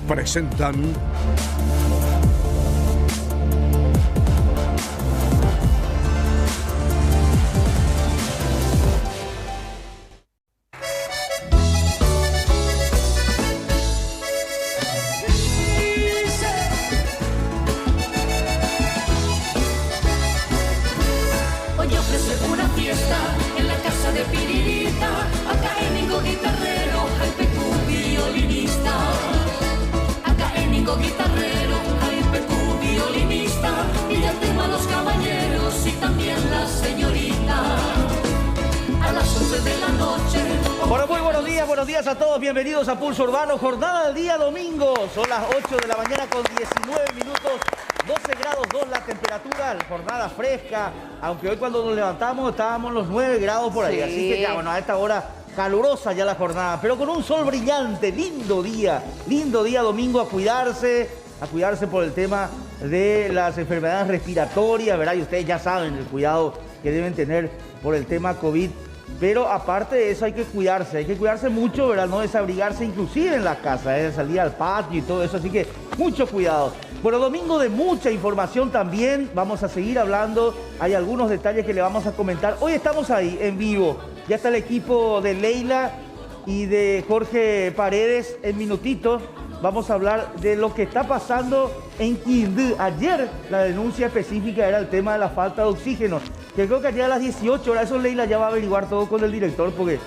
presentan Hoy ofrece una fiesta en la casa de Piririta, acá en Nico Guitarrero, al PQ violinista. Acá en Nico Guitarrero, al PQ violinista, y ya tengo a los caballeros y también la señorita. A las 11 de la noche. Bueno, muy buenos días a todos, bienvenidos a Pulso Urbano, jornada del día domingo, son las 8 de la mañana con 19 minutos, 12 grados 2 la temperatura, jornada fresca, aunque hoy cuando nos levantamos estábamos los 9 grados por ahí, Sí. así que ya, bueno, a esta hora calurosa ya la jornada, pero con un sol brillante, lindo día domingo, a cuidarse por el tema de las enfermedades respiratorias, ¿verdad? Y ustedes ya saben el cuidado que deben tener por el tema COVID. Pero aparte de eso hay que cuidarse mucho, ¿verdad? No desabrigarse inclusive en la casa, salir al patio y todo eso, así que mucho cuidado. Bueno, domingo de mucha información también, vamos a seguir hablando, hay algunos detalles que le vamos a comentar. Hoy estamos ahí, en vivo, ya está el equipo de Leila y de Jorge Paredes en minutitos. Vamos a hablar de lo que está pasando en Quindú. Ayer la denuncia específica era el tema de la falta de oxígeno, que creo que ayer a las 18 horas, eso Leila ya va a averiguar todo con el director, porque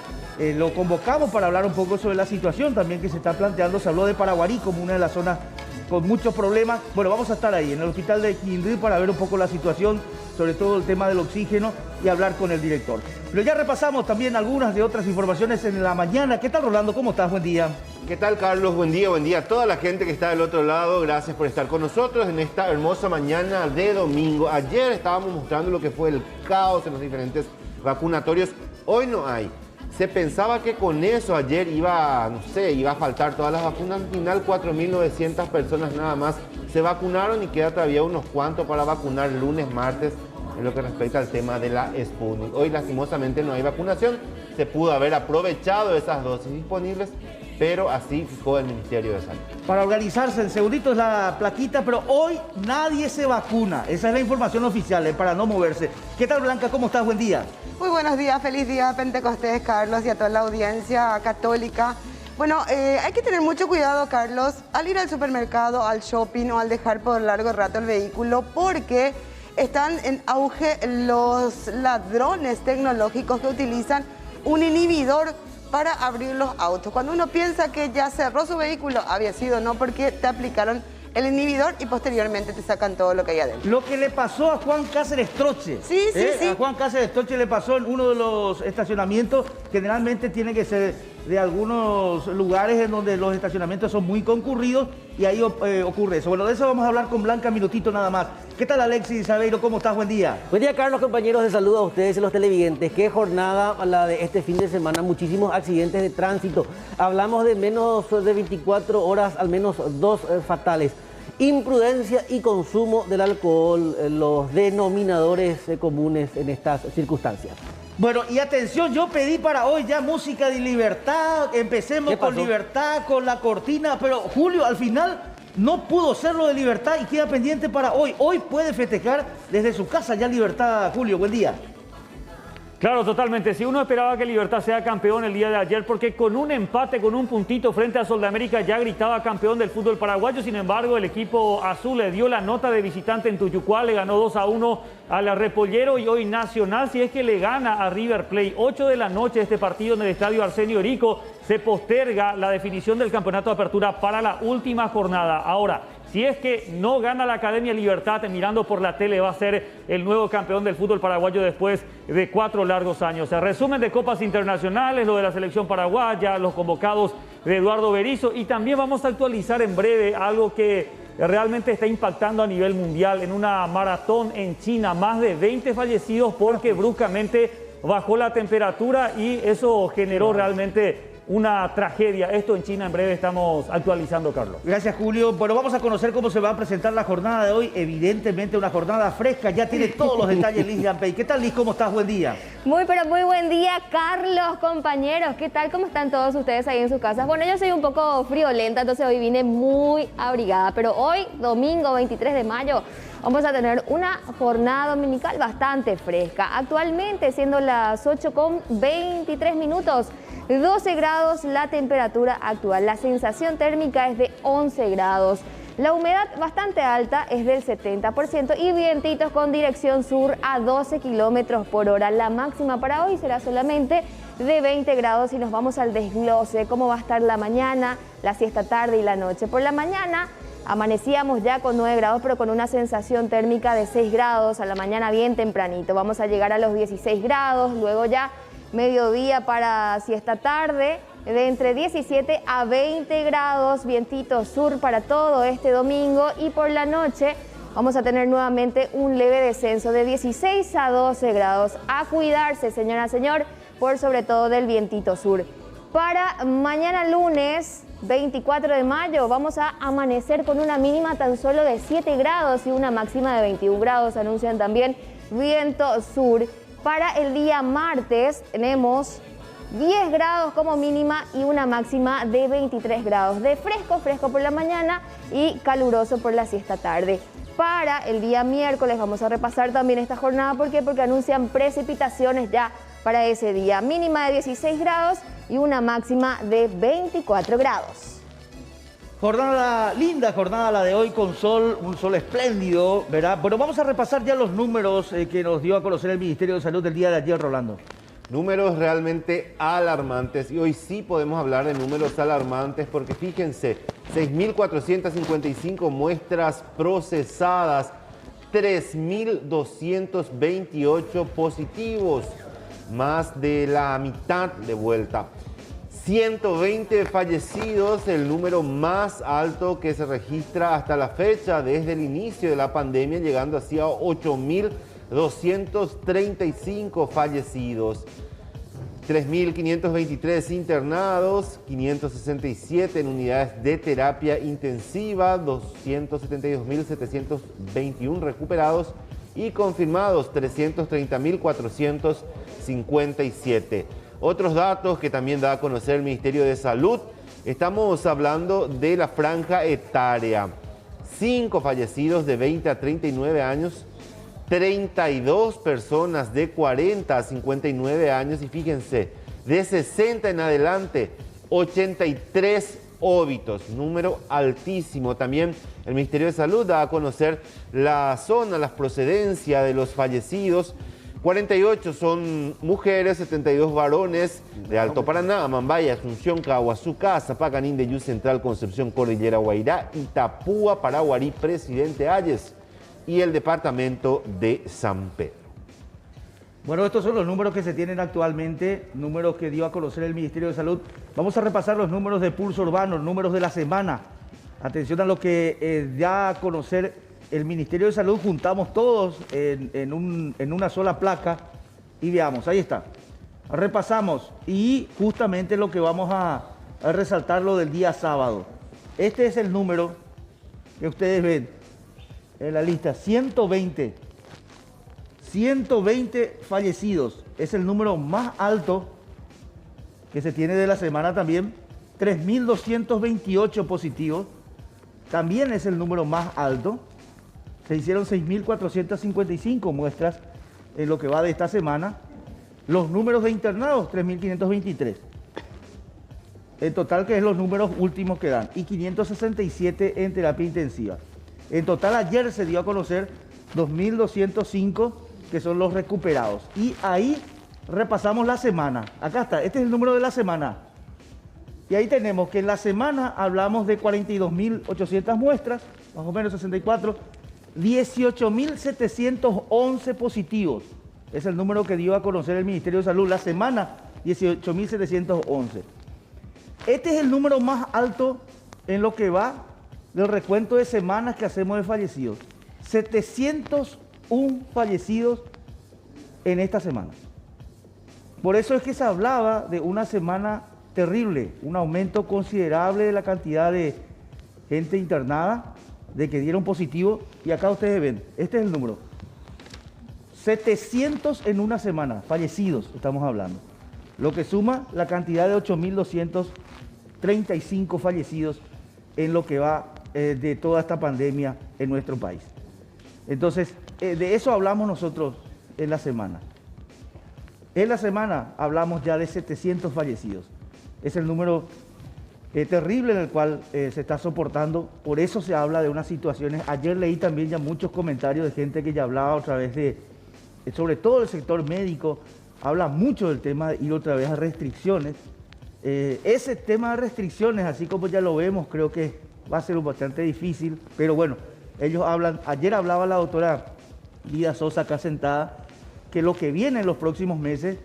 lo convocamos para hablar un poco sobre la situación también que se está planteando. Se habló de Paraguarí como una de las zonas con muchos problemas. Bueno, vamos a estar ahí en el hospital de Quindú para ver un poco la situación, sobre todo el tema del oxígeno, y hablar con el director. Pero ya repasamos también algunas de otras informaciones en la mañana. ¿Qué tal, Rolando? ¿Cómo estás? Buen día. ¿Qué tal, Carlos? Buen día a toda la gente que está del otro lado. Gracias por estar con nosotros en esta hermosa mañana de domingo. Ayer estábamos mostrando lo que fue el caos en los diferentes vacunatorios. Hoy no hay. Se pensaba que con eso ayer iba a faltar todas las vacunas. Al final, 4.900 personas nada más se vacunaron y queda todavía unos cuantos para vacunar lunes, martes, en lo que respecta al tema de la Sputnik. Hoy, lastimosamente, no hay vacunación. Se pudo haber aprovechado esas dosis disponibles, pero así fijó el Ministerio de Salud. Para organizarse, en segunditos la plaquita, pero hoy nadie se vacuna. Esa es la información oficial, para no moverse. ¿Qué tal, Blanca? ¿Cómo estás? Buen día. Muy buenos días, feliz día de Pentecostés, Carlos, y a toda la audiencia católica. Bueno, hay que tener mucho cuidado, Carlos, al ir al supermercado, al shopping o al dejar por largo rato el vehículo, porque están en auge los ladrones tecnológicos que utilizan un inhibidor para abrir los autos. Cuando uno piensa que ya cerró su vehículo, había sido no, porque te aplicaron el inhibidor y posteriormente te sacan todo lo que hay adentro. Lo que le pasó a Juan Cáceres Troche. Sí. A Juan Cáceres Troche le pasó en uno de los estacionamientos. Generalmente tiene que ser de algunos lugares en donde los estacionamientos son muy concurridos y ahí ocurre eso. Bueno, de eso vamos a hablar con Blanca minutito nada más. ¿Qué tal, Alexis Sabeiro? ¿Cómo estás? Buen día. Buen día, Carlos, compañeros. De saludo a ustedes y a los televidentes. Qué jornada la de este fin de semana. Muchísimos accidentes de tránsito. Hablamos de menos de 24 horas, al menos 2 fatales. Imprudencia y consumo del alcohol, los denominadores comunes en estas circunstancias. Bueno, y atención, yo pedí para hoy ya música de Libertad. Empecemos con Libertad, con la cortina, pero Julio al final no pudo ser lo de Libertad y queda pendiente para hoy. Hoy puede festejar desde su casa ya Libertad. Julio, buen día. Claro, totalmente. Si uno esperaba que Libertad sea campeón el día de ayer, porque con un empate, con un puntito frente a Sol de América ya gritaba campeón del fútbol paraguayo. Sin embargo, el equipo azul le dio la nota de visitante en Tuyucuá, le ganó 2-1 a la Repollero, y hoy Nacional, si es que le gana a River Plate, 8 de la noche este partido en el estadio Arsenio Erico, se posterga la definición del campeonato de apertura para la última jornada. Ahora, si es que no gana la Academia Libertad, mirando por la tele, va a ser el nuevo campeón del fútbol paraguayo después de 4 largos años. El resumen de copas internacionales, lo de la selección paraguaya, los convocados de Eduardo Berizzo, y también vamos a actualizar en breve algo que realmente está impactando a nivel mundial. En una maratón en China, más de 20 fallecidos porque bruscamente bajó la temperatura y eso generó realmente una tragedia. Esto en China en breve estamos actualizando, Carlos. Gracias, Julio. Bueno, vamos a conocer cómo se va a presentar la jornada de hoy. Evidentemente una jornada fresca, ya tiene todos los detalles Liz Llampey. ¿Qué tal, Liz? ¿Cómo estás? Buen día. Muy, pero muy buen día, Carlos, compañeros. ¿Qué tal? ¿Cómo están todos ustedes ahí en sus casas? Bueno, yo soy un poco friolenta, entonces hoy vine muy abrigada. Pero hoy, domingo 23 de mayo, vamos a tener una jornada dominical bastante fresca. Actualmente, siendo las 8:23, 12 grados la temperatura actual. La sensación térmica es de 11 grados. La humedad bastante alta es del 70% y vientitos con dirección sur a 12 kilómetros por hora. La máxima para hoy será solamente de 20 grados y nos vamos al desglose. ¿Cómo va a estar la mañana, la siesta tarde y la noche? Por la mañana amanecíamos ya con 9 grados, pero con una sensación térmica de 6 grados. A la mañana bien tempranito. Vamos a llegar a los 16 grados, luego ya mediodía para siesta tarde, de entre 17 a 20 grados, vientito sur para todo este domingo, y por la noche vamos a tener nuevamente un leve descenso de 16 a 12 grados. A cuidarse, señora, señor, por sobre todo del vientito sur. Para mañana lunes 24 de mayo vamos a amanecer con una mínima tan solo de 7 grados y una máxima de 21 grados, anuncian también viento sur. Para el día martes tenemos 10 grados como mínima y una máxima de 23 grados. De fresco por la mañana y caluroso por la siesta tarde. Para el día miércoles vamos a repasar también esta jornada. ¿Por qué? Porque anuncian precipitaciones ya para ese día. Mínima de 16 grados y una máxima de 24 grados. Jornada linda, jornada la de hoy con sol, un sol espléndido, ¿verdad? Bueno, vamos a repasar ya los números que nos dio a conocer el Ministerio de Salud del día de ayer, Rolando. Números realmente alarmantes, y hoy sí podemos hablar de números alarmantes porque fíjense, 6.455 muestras procesadas, 3.228 positivos, más de la mitad de vuelta. 120 fallecidos, el número más alto que se registra hasta la fecha desde el inicio de la pandemia, llegando así a 8.235 fallecidos. 3.523 internados, 567 en unidades de terapia intensiva, 272.721 recuperados y confirmados 330.457. Otros datos que también da a conocer el Ministerio de Salud, estamos hablando de la franja etaria. 5 fallecidos de 20 a 39 años, 32 personas de 40 a 59 años y fíjense, de 60 en adelante, 83 óbitos, número altísimo. También el Ministerio de Salud da a conocer la zona, las procedencias de los fallecidos. 48 son mujeres, 72 varones de Alto Paraná, Amambaya, Asunción, Caguazú, Zapacán, Indeyú, Central, Concepción, Cordillera, Guairá, Itapúa, Paraguarí, Presidente Hayes y el departamento de San Pedro. Bueno, estos son los números que se tienen actualmente, números que dio a conocer el Ministerio de Salud. Vamos a repasar los números de pulso urbano, números de la semana. Atención a lo que da a conocer el Ministerio de Salud, juntamos todos en una sola placa y veamos, ahí está. Repasamos y justamente lo que vamos a resaltar lo del día sábado. Este es el número que ustedes ven en la lista, 120 fallecidos. Es el número más alto que se tiene de la semana también. 3.228 positivos. También es el número más alto. Se hicieron 6.455 muestras en lo que va de esta semana. Los números de internados, 3.523. En total, que es los números últimos que dan. Y 567 en terapia intensiva. En total, ayer se dio a conocer 2.205, que son los recuperados. Y ahí repasamos la semana. Acá está, este es el número de la semana. Y ahí tenemos que en la semana hablamos de 42.800 muestras, más o menos 64, 18.711 positivos. Es el número que dio a conocer el Ministerio de Salud. La semana, 18.711. Este es el número más alto en lo que va del recuento de semanas que hacemos de fallecidos. 701 fallecidos en esta semana. Por eso es que se hablaba de una semana terrible, un aumento considerable de la cantidad de gente internada, de que dieron positivo, y acá ustedes ven, este es el número, 700 en una semana, fallecidos estamos hablando, lo que suma la cantidad de 8.235 fallecidos en lo que va de toda esta pandemia en nuestro país. Entonces, de eso hablamos nosotros en la semana. En la semana hablamos ya de 700 fallecidos. Es el número terrible en el cual se está soportando. Por eso se habla de unas situaciones. Ayer leí también ya muchos comentarios de gente que ya hablaba otra vez sobre todo el sector médico, habla mucho del tema de ir otra vez a restricciones. Ese tema de restricciones, así como ya lo vemos, creo que va a ser bastante difícil, pero bueno, ellos hablan, ayer hablaba la doctora Lida Sosa acá sentada, que lo que viene en los próximos meses,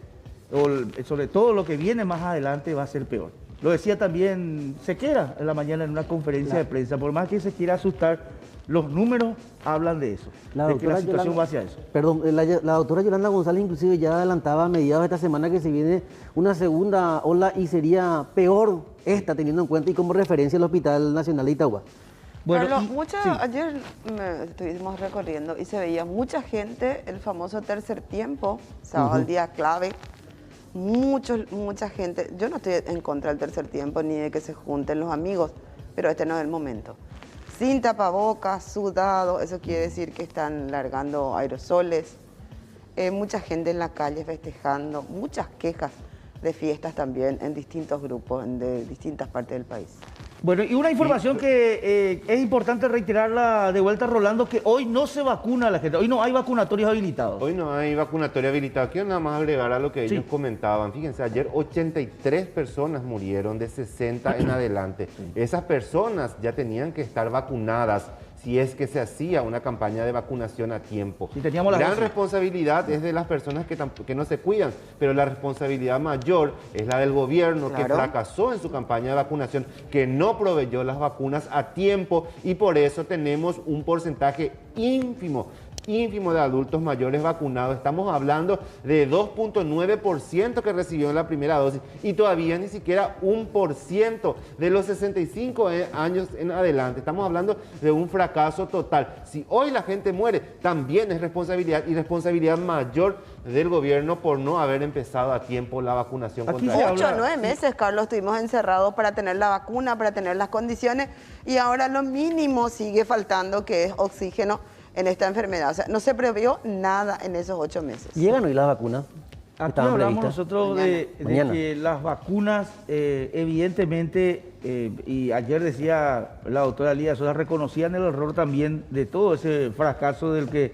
o sobre todo lo que viene más adelante, va a ser peor. Lo decía también Sequera en la mañana en una conferencia de prensa, por más que se quiera asustar, los números hablan de eso, de que la situación va hacia eso. Perdón, la doctora Yolanda González inclusive ya adelantaba a mediados de esta semana que se viene una segunda ola y sería peor esta, teniendo en cuenta y como referencia el Hospital Nacional de Itagua. Bueno, Carlos, ayer estuvimos recorriendo y se veía mucha gente, el famoso tercer tiempo, sábado, el día clave, mucha gente. Yo no estoy en contra del tercer tiempo ni de que se junten los amigos, pero este no es el momento. Sin tapabocas, sudado, eso quiere decir que están largando aerosoles, mucha gente en la calle festejando, muchas quejas de fiestas también en distintos grupos de distintas partes del país. Bueno, y una información que es importante reiterarla de vuelta, Rolando, que hoy no se vacuna a la gente, hoy no hay vacunatorios habilitados. Hoy no hay vacunatorio habilitado. Quiero nada más agregar a lo que ellos comentaban. Fíjense, ayer 83 personas murieron de 60 en adelante. Esas personas ya tenían que estar vacunadas si es que se hacía una campaña de vacunación a tiempo. Sí, teníamos la gran responsabilidad es de las personas que no se cuidan, pero la responsabilidad mayor es la del gobierno, que fracasó en su campaña de vacunación, que no proveyó las vacunas a tiempo, y por eso tenemos un porcentaje ínfimo de adultos mayores vacunados. Estamos hablando de 2.9% que recibió en la primera dosis y todavía ni siquiera 1% de los 65 años en adelante. Estamos hablando de un fracaso total. Si hoy la gente muere, también es responsabilidad y responsabilidad mayor del gobierno por no haber empezado a tiempo la vacunación. Aquí contra 8 o 9 meses, Carlos, estuvimos encerrados para tener la vacuna, para tener las condiciones, y ahora lo mínimo sigue faltando, que es oxígeno en esta enfermedad. O sea, no se previó nada en esos 8 meses. ¿Llegan hoy las vacunas? Aquí hablamos nosotros de que las vacunas, evidentemente, y ayer decía la doctora Lía Sosa, reconocían el error también de todo ese fracaso del que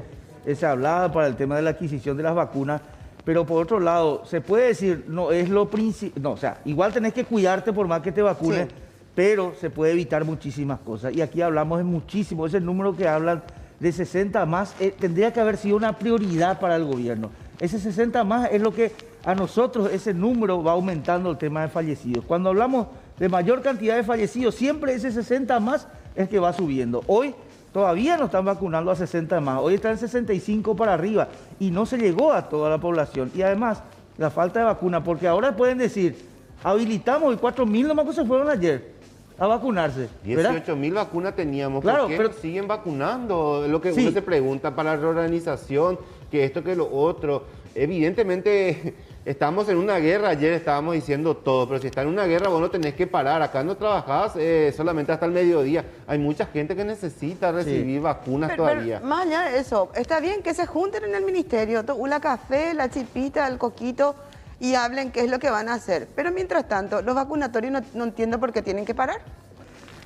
se hablaba para el tema de la adquisición de las vacunas, pero por otro lado, se puede decir, no es lo principal, no, o sea, igual tenés que cuidarte por más que te vacunes, pero se puede evitar muchísimas cosas, y aquí hablamos de muchísimo, ese número que hablan de 60 más, tendría que haber sido una prioridad para el gobierno. Ese 60 más es lo que a nosotros, ese número va aumentando el tema de fallecidos. Cuando hablamos de mayor cantidad de fallecidos, siempre ese 60 más es que va subiendo. Hoy todavía no están vacunando a 60 más, hoy están 65 para arriba y no se llegó a toda la población. Y además, la falta de vacuna, porque ahora pueden decir, habilitamos y 4.000 nomás que se fueron ayer a vacunarse. 18.000 vacunas teníamos, claro, ¿por qué pero siguen vacunando? Lo que uno se pregunta para la reorganización, que esto, que lo otro. Evidentemente estamos en una guerra, ayer estábamos diciendo todo, pero si está en una guerra vos no tenés que parar. Acá no trabajás solamente hasta el mediodía. Hay mucha gente que necesita recibir vacunas todavía. Pero más allá de eso, está bien que se junten en el ministerio, la café, la chipita, el coquito, y hablen qué es lo que van a hacer. Pero mientras tanto, los vacunatorios no entiendo por qué tienen que parar.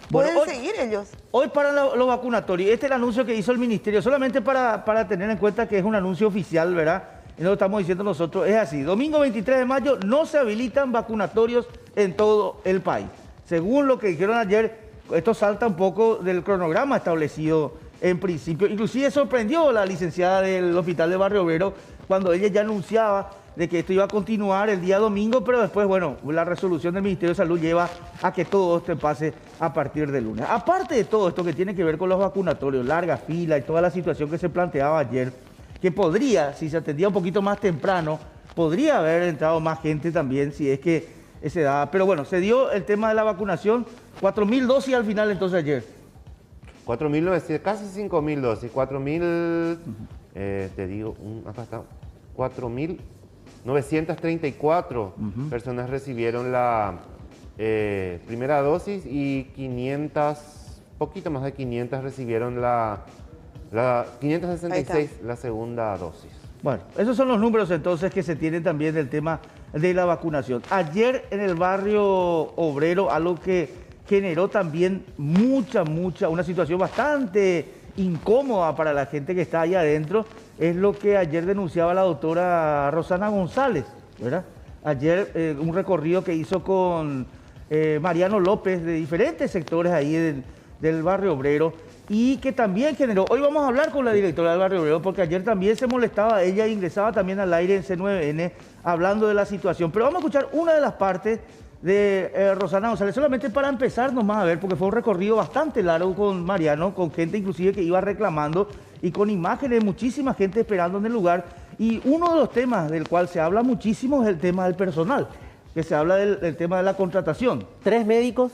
Pueden seguir ellos. Hoy paran los vacunatorios. Este es el anuncio que hizo el ministerio, solamente para tener en cuenta que es un anuncio oficial, ¿verdad? Y no lo estamos diciendo nosotros, es así. Domingo 23 de mayo no se habilitan vacunatorios en todo el país. Según lo que dijeron ayer, esto salta un poco del cronograma establecido en principio. Inclusive sorprendió la licenciada del Hospital de Barrio Obrero cuando ella ya anunciaba de que esto iba a continuar el día domingo, pero después, bueno, la resolución del Ministerio de Salud lleva a que todo esto pase a partir del lunes. Aparte de todo esto que tiene que ver con los vacunatorios, larga fila y toda la situación que se planteaba ayer, que podría, si se atendía un poquito más temprano, podría haber entrado más gente también, si es que esa edad. Pero bueno, se dio el tema de la vacunación, 4.000 dosis al final entonces ayer. 4.900, casi 5.000 dosis, 4.000, te digo, acá está, 4.934 personas recibieron la primera dosis y 500, poquito más de 500 recibieron la 566 la segunda dosis. Bueno, esos son los números entonces que se tienen también del tema de la vacunación. Ayer en el barrio obrero, algo que generó también una situación bastante incómoda para la gente que está ahí adentro, es lo que ayer denunciaba la doctora Rosana González, ¿verdad? Ayer un recorrido que hizo con Mariano López de diferentes sectores ahí del barrio obrero, y que también generó, hoy vamos a hablar con la directora del barrio obrero, porque ayer también se molestaba, ella ingresaba también al aire en C9N hablando de la situación, pero vamos a escuchar una de las partes de Rosana González, solamente para empezar nomás a ver, porque fue un recorrido bastante largo con Mariano, con gente inclusive que iba reclamando y con imágenes de muchísima gente esperando en el lugar, y uno de los temas del cual se habla muchísimo es el tema del personal, que se habla del tema de la contratación. 3 médicos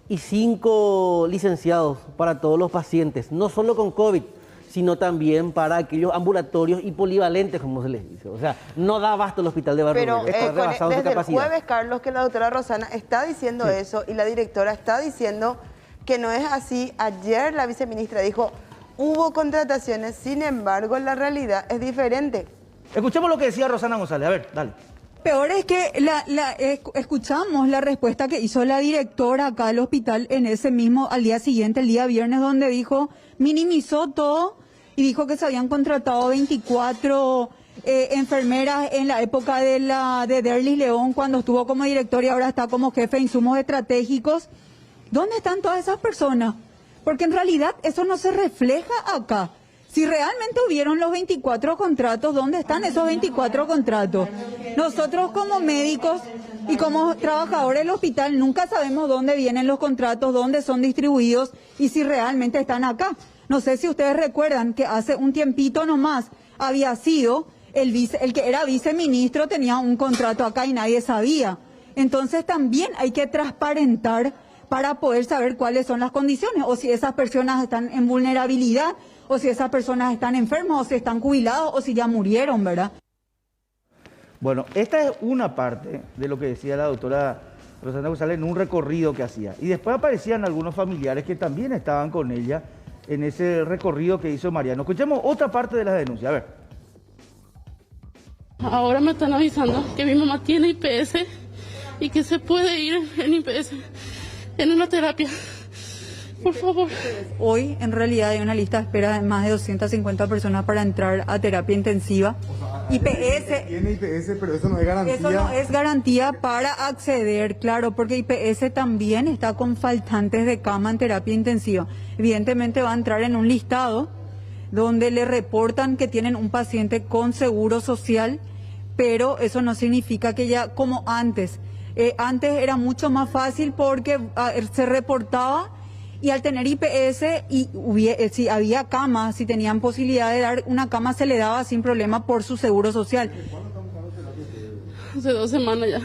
y 5 licenciados para todos los pacientes, no solo con COVID, sino también para aquellos ambulatorios y polivalentes, como se les dice. O sea, no da abasto el hospital de Barrio Obrero, está rebasado su desde el capacidad. jueves, Carlos, que la doctora Rosana está diciendo eso y la directora está diciendo que no es así. Ayer la viceministra dijo, hubo contrataciones, sin embargo, la realidad es diferente. Escuchemos lo que decía Rosana González, a ver, dale. Peor es que escuchamos la respuesta que hizo la directora acá al hospital en ese mismo, al día siguiente, el día viernes, donde dijo, minimizó todo y dijo que se habían contratado 24 enfermeras en la época de Derlis León, cuando estuvo como directora y ahora está como jefe de insumos estratégicos. ¿Dónde están todas esas personas? Porque en realidad eso no se refleja acá. Si realmente hubieron los 24 contratos, ¿dónde están esos 24 contratos? Nosotros como médicos y como trabajadores del hospital nunca sabemos dónde vienen los contratos, dónde son distribuidos y si realmente están acá. No sé si ustedes recuerdan que hace un tiempito nomás había sido el que era viceministro, tenía un contrato acá y nadie sabía. Entonces también hay que transparentar para poder saber cuáles son las condiciones, o si esas personas están en vulnerabilidad, o si esas personas están enfermas, o si están jubilados, o si ya murieron, ¿verdad? Bueno, esta es una parte de lo que decía la doctora Rosana González en un recorrido que hacía. Y después aparecían algunos familiares que también estaban con ella en ese recorrido que hizo Mariano. Escuchemos otra parte de la denuncia, a ver. Ahora me están avisando que mi mamá tiene IPS y que se puede ir en IPS, en una terapia. Por favor. Hoy en realidad hay una lista de espera de más de 250 personas para entrar a terapia intensiva. IPS. Tiene IPS, pero eso no es garantía. Eso no es garantía para acceder, claro, porque IPS también está con faltantes de cama en terapia intensiva. Evidentemente va a entrar en un listado donde le reportan que tienen un paciente con seguro social, pero eso no significa que ya como antes. Antes era mucho más fácil porque se reportaba. Y al tener IPS, si había cama, si tenían posibilidad de dar una cama, se le daba sin problema por su seguro social. Hace 2 semanas ya.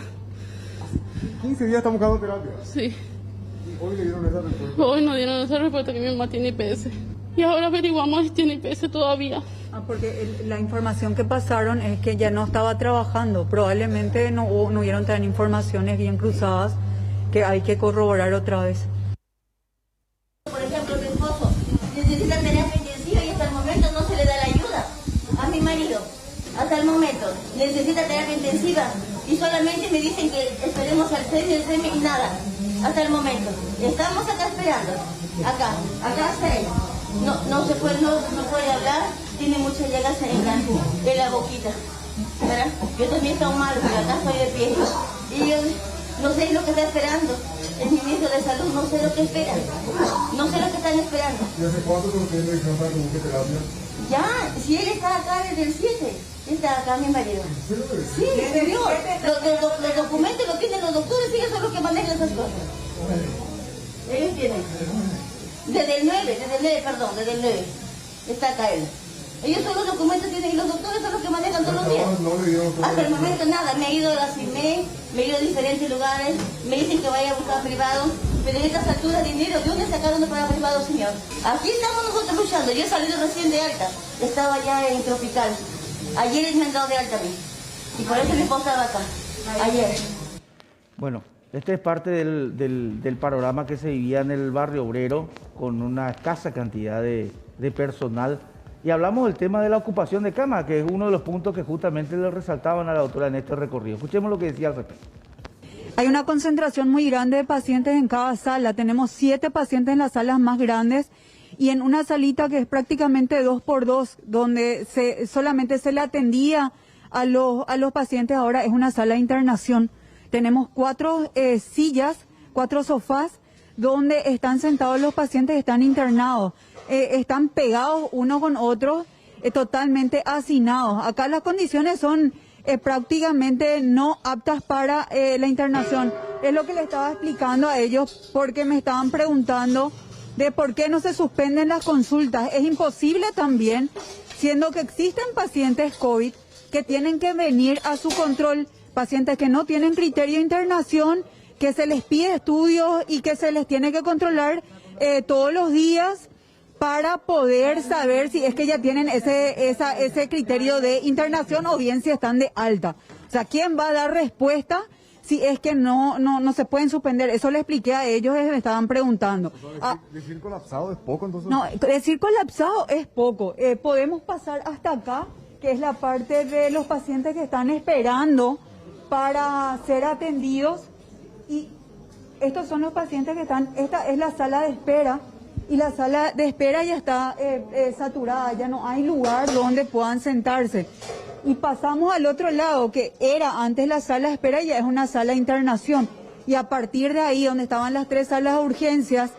15 días estamos buscando terapia. Sí. ¿Y hoy le dieron esa respuesta? Hoy nos dieron esa respuesta que mi mamá tiene IPS. Y ahora averiguamos si tiene IPS todavía. Porque la información que pasaron es que ya no estaba trabajando. Probablemente no hubieron tan informaciones bien cruzadas que hay que corroborar otra vez. Por ejemplo, mi esposo necesita terapia intensiva y hasta el momento no se le da la ayuda. A mi marido, hasta el momento, necesita terapia intensiva y solamente me dicen que esperemos al CEMI y nada. Hasta el momento. Estamos acá esperando. Acá está él. No se puede hablar, tiene muchas llagas en la boquita. ¿Verdad? Yo también estoy mal, pero acá estoy de pie. Y yo no sé lo que está esperando. El ministro de Salud, no sé lo que esperan. No sé lo que están esperando. ¿Y hace cuánto que ustedes me dijeron para que busque terapia? Ya, si él está acá desde el 7. Está acá mi marido. Sí, señor. Los documentos los tienen los doctores y ellos son los que manejan esas cosas. Ellos tienen. Desde el 9. Está acá él. Ellos son los documentos que tienen y los doctores son los que manejan todos los días. No le dieron todo. Hasta el momento nada, me he ido a la CIME, me he ido a diferentes lugares, me dicen que vaya a buscar privado, pero en estas alturas dinero, ¿de dónde sacaron para privado, señor? Aquí estamos nosotros luchando, yo he salido recién de alta, estaba ya en Tropical, ayer me han dado de alta a mí, y por eso me postaba acá, ayer. Bueno, este es parte del panorama que se vivía en el barrio obrero, con una escasa cantidad de personal. Y hablamos del tema de la ocupación de cama, que es uno de los puntos que justamente le resaltaban a la doctora en este recorrido. Escuchemos lo que decía al respecto. Hay una concentración muy grande de pacientes en cada sala. Tenemos 7 pacientes en las salas más grandes y en una salita que es prácticamente 2x2, donde solamente se le atendía a los pacientes. Ahora es una sala de internación. Tenemos 4 sillas, 4 sofás, donde están sentados los pacientes que están internados. Están pegados uno con otro, totalmente hacinados. Acá las condiciones son prácticamente no aptas para la internación. Es lo que le estaba explicando a ellos porque me estaban preguntando de por qué no se suspenden las consultas. Es imposible también, siendo que existen pacientes COVID que tienen que venir a su control, pacientes que no tienen criterio de internación, que se les pide estudios y que se les tiene que controlar todos los días para poder saber si es que ya tienen ese criterio de internación o bien si están de alta. O sea, ¿quién va a dar respuesta si es que no se pueden suspender? Eso le expliqué a ellos, me estaban preguntando. ¿Decir colapsado es poco entonces? No, decir colapsado es poco. Podemos pasar hasta acá, que es la parte de los pacientes que están esperando para ser atendidos. Y estos son los pacientes que están, esta es la sala de espera. Y la sala de espera ya está saturada, ya no hay lugar donde puedan sentarse. Y pasamos al otro lado, que era antes la sala de espera, ya es una sala de internación. Y a partir de ahí, donde estaban las 3 salas de urgencias,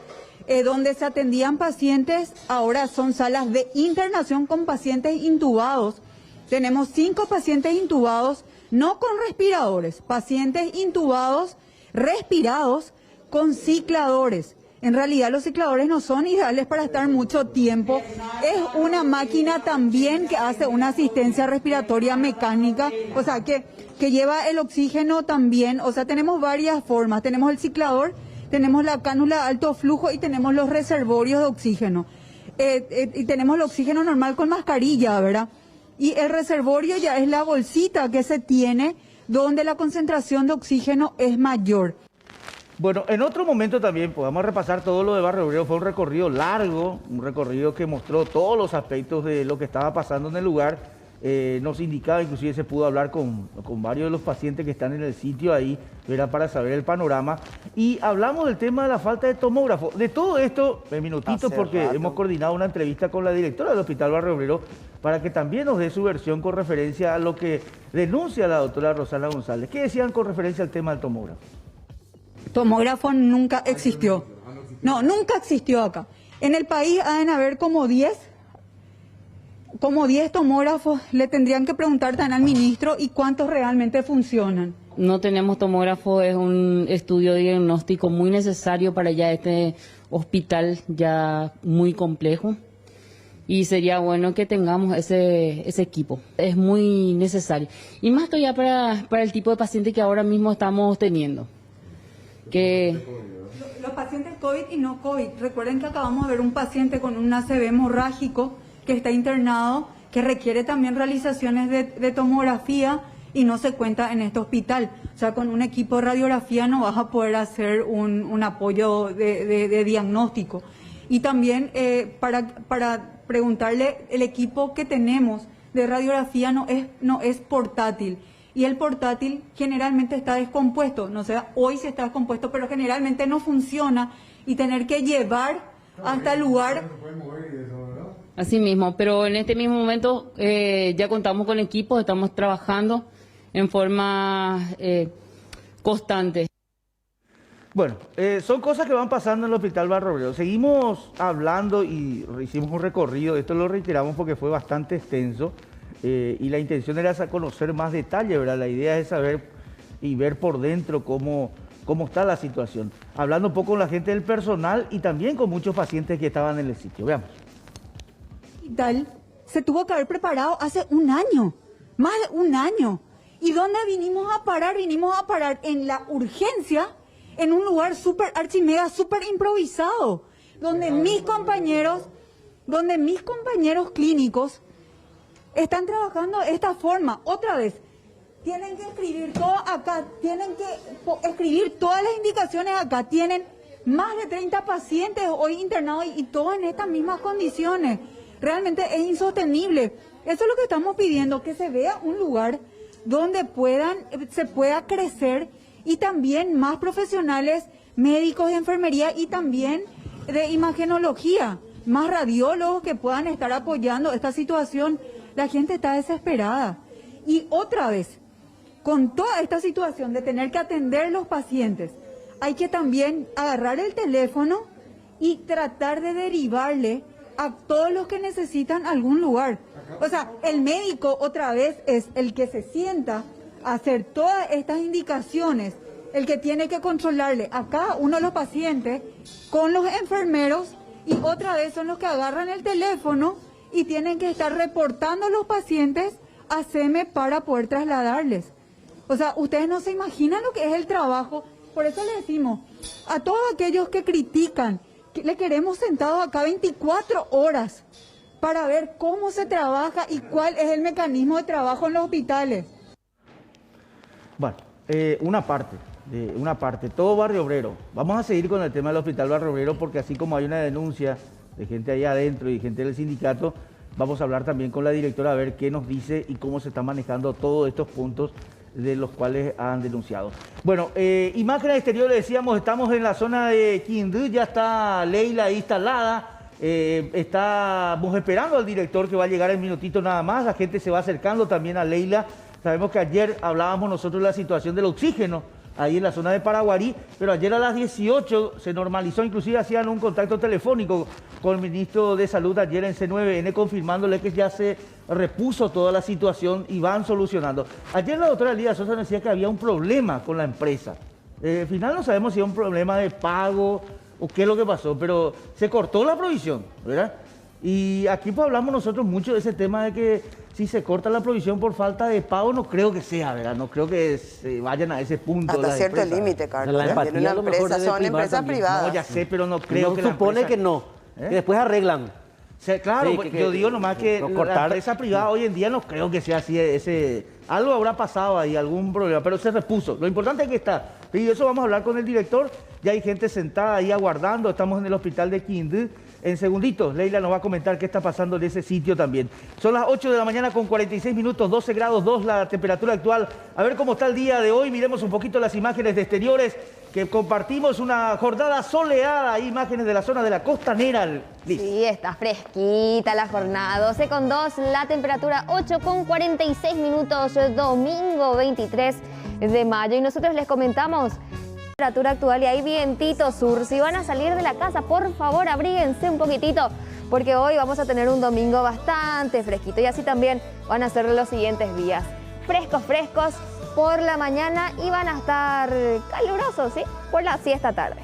donde se atendían pacientes, ahora son salas de internación con pacientes intubados. Tenemos 5 pacientes intubados, no con respiradores, pacientes intubados, respirados, con cicladores. En realidad los cicladores no son ideales para estar mucho tiempo. Es una máquina también que hace una asistencia respiratoria mecánica, o sea, que lleva el oxígeno también. O sea, tenemos varias formas. Tenemos el ciclador, tenemos la cánula de alto flujo y tenemos los reservorios de oxígeno. Y tenemos el oxígeno normal con mascarilla, ¿verdad? Y el reservorio ya es la bolsita que se tiene donde la concentración de oxígeno es mayor. Bueno, en otro momento también podamos repasar todo lo de Barrio Obrero. Fue un recorrido largo, un recorrido que mostró todos los aspectos de lo que estaba pasando en el lugar. Nos indicaba, inclusive se pudo hablar con varios de los pacientes que están en el sitio ahí, era para saber el panorama. Y hablamos del tema de la falta de tomógrafo. De todo esto, en minutitos, porque hemos coordinado una entrevista con la directora del Hospital Barrio Obrero para que también nos dé su versión con referencia a lo que denuncia la doctora Rosana González. ¿Qué decían con referencia al tema del tomógrafo? Tomógrafo nunca existió. No, nunca existió acá. En el país deben haber como 10 tomógrafos. Le tendrían que preguntar también al ministro y cuántos realmente funcionan. No tenemos tomógrafo, es un estudio diagnóstico muy necesario para ya este hospital ya muy complejo. Y sería bueno que tengamos ese equipo. Es muy necesario. Y más todavía para el tipo de paciente que ahora mismo estamos teniendo. Los pacientes COVID y no COVID. Recuerden que acabamos de ver un paciente con un ACV hemorrágico que está internado, que requiere también realizaciones de tomografía y no se cuenta en este hospital. O sea, con un equipo de radiografía no vas a poder hacer un apoyo de diagnóstico. Y también para preguntarle, el equipo que tenemos de radiografía no es portátil. Y el portátil generalmente está descompuesto, no sé, hoy sí está descompuesto, pero generalmente no funciona y tener que llevar hasta el lugar. Así mismo, pero en este mismo momento ya contamos con equipos, estamos trabajando en forma constante. Bueno, son cosas que van pasando en el Hospital Barrio Obrero. Seguimos hablando y hicimos un recorrido, esto lo reiteramos porque fue bastante extenso. Y la intención era conocer más detalle, ¿verdad? La idea es saber y ver por dentro cómo está la situación. Hablando un poco con la gente del personal y también con muchos pacientes que estaban en el sitio. Veamos. Hospital se tuvo que haber preparado hace un año, más de un año. ¿Y dónde vinimos a parar? Vinimos a parar en la urgencia, en un lugar súper archimega, súper improvisado, donde mis compañeros clínicos están trabajando de esta forma. Otra vez, tienen que escribir todo acá, tienen que escribir todas las indicaciones acá. Tienen más de 30 pacientes hoy internados y todos en estas mismas condiciones. Realmente es insostenible. Eso es lo que estamos pidiendo, que se vea un lugar donde se pueda crecer, y también más profesionales, médicos de enfermería y también de imagenología, más radiólogos que puedan estar apoyando esta situación. La gente está desesperada. Y otra vez, con toda esta situación de tener que atender los pacientes, hay que también agarrar el teléfono y tratar de derivarle a todos los que necesitan algún lugar. O sea, el médico otra vez es el que se sienta a hacer todas estas indicaciones, el que tiene que controlarle a cada uno de los pacientes con los enfermeros, y otra vez son los que agarran el teléfono y tienen que estar reportando a los pacientes a SEME para poder trasladarles. O sea, ustedes no se imaginan lo que es el trabajo. Por eso le decimos a todos aquellos que critican, que le queremos sentados acá 24 horas para ver cómo se trabaja y cuál es el mecanismo de trabajo en los hospitales. Bueno, una parte, todo Barrio Obrero. Vamos a seguir con el tema del Hospital Barrio Obrero, porque así como hay una denuncia de gente allá adentro y gente del sindicato, vamos a hablar también con la directora a ver qué nos dice y cómo se están manejando todos estos puntos de los cuales han denunciado. Bueno, imágenes exteriores, decíamos, estamos en la zona de Quindú, ya está Leila ahí instalada. Estamos esperando al director, que va a llegar en minutito nada más. La gente se va acercando también a Leila. Sabemos que ayer hablábamos nosotros de la situación del oxígeno ahí en la zona de Paraguarí, pero ayer a las 18 se normalizó, inclusive hacían un contacto telefónico con el ministro de Salud ayer en C9N, confirmándole que ya se repuso toda la situación y van solucionando. Ayer la doctora Elida Sosa decía que había un problema con la empresa. Al final no sabemos si es un problema de pago o qué es lo que pasó, pero se cortó la provisión, ¿verdad? Y aquí pues hablamos nosotros mucho de ese tema de que si se corta la provisión por falta de pago, no creo que sea, ¿verdad? No creo que se vayan a ese punto. Hasta cierto límite, Carlos. Tiene una empresa, son empresas privadas. No, ya sé, pero no creo que la supone empresa... que no, que después arreglan. Claro, Sí, yo digo nomás que la empresa privada hoy en día no creo que sea así. Algo habrá pasado ahí, algún problema, pero se repuso. Lo importante es que está. Y eso vamos a hablar con el director. Ya hay gente sentada ahí aguardando. Estamos en el hospital de Quindú. En segunditos, Leila nos va a comentar qué está pasando en ese sitio también. Son las 8 de la mañana con 46 minutos, 12 grados 2 la temperatura actual. A ver cómo está el día de hoy. Miremos un poquito las imágenes de exteriores que compartimos. Una jornada soleada, hay imágenes de la zona de la costanera. Liz. Sí, está fresquita la jornada. 12,2 la temperatura, 8,46 minutos, domingo 23 de mayo. Y nosotros les comentamos temperatura actual y hay vientito sur. Si van a salir de la casa, por favor, abríguense un poquitito, porque hoy vamos a tener un domingo bastante fresquito, y así también van a ser los siguientes días. Frescos por la mañana, y van a estar calurosos, ¿sí? Por la siesta tarde.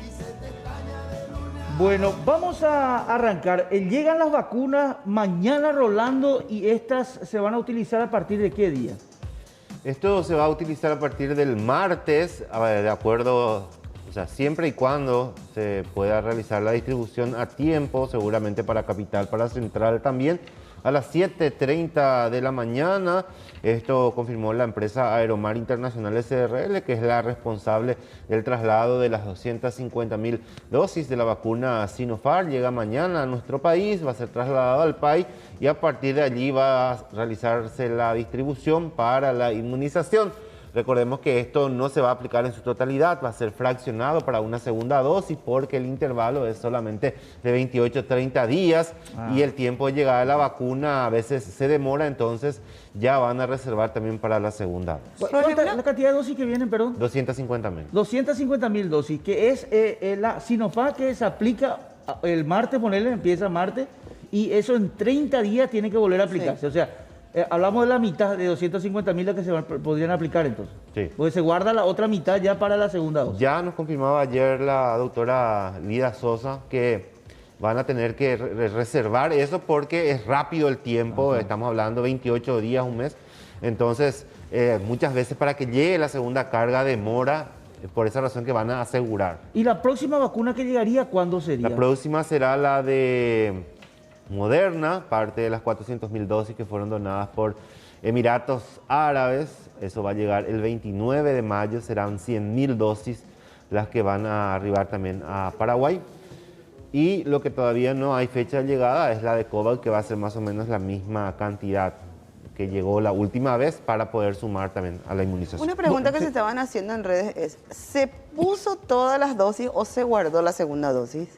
Bueno, vamos a arrancar. Llegan las vacunas mañana, Rolando, y estas se van a utilizar a partir de qué día. Esto se va a utilizar a partir del martes, de acuerdo, o sea, siempre y cuando se pueda realizar la distribución a tiempo, seguramente para Capital, para Central también, a las 7:30 de la mañana. Esto confirmó la empresa Aeromar Internacional SRL, que es la responsable del traslado de las 250.000 dosis de la vacuna Sinopharm. Llega mañana a nuestro país, va a ser trasladado al país y a partir de allí va a realizarse la distribución para la inmunización. Recordemos que esto no se va a aplicar en su totalidad, va a ser fraccionado para una segunda dosis, porque el intervalo es solamente de 28 a 30 días y el tiempo de llegada de la vacuna a veces se demora, entonces ya van a reservar también para la segunda dosis. ¿Cuánta es la cantidad de dosis que vienen, perdón? 250.000. 250.000 dosis, que es la Sinopharm, que se aplica el martes, ponerle, empieza el martes, y eso en 30 días tiene que volver a aplicarse. Sí. O sea, hablamos de la mitad de 250.000 la que se podrían aplicar entonces. Sí. Porque se guarda la otra mitad ya para la segunda dosis. Ya nos confirmaba ayer la doctora Lida Sosa que van a tener que reservar eso porque es rápido el tiempo, estamos hablando 28 días, un mes. Entonces, muchas veces para que llegue la segunda carga demora, por esa razón que van a asegurar. ¿Y la próxima vacuna que llegaría cuándo sería? La próxima será la de Moderna, parte de las 400.000 dosis que fueron donadas por Emiratos Árabes. Eso va a llegar el 29 de mayo, serán 100.000 dosis las que van a arribar también a Paraguay. Y lo que todavía no hay fecha de llegada es la de COVAX, que va a ser más o menos la misma cantidad que llegó la última vez para poder sumar también a la inmunización. Una pregunta que se estaban haciendo en redes es, ¿se puso todas las dosis o se guardó la segunda dosis?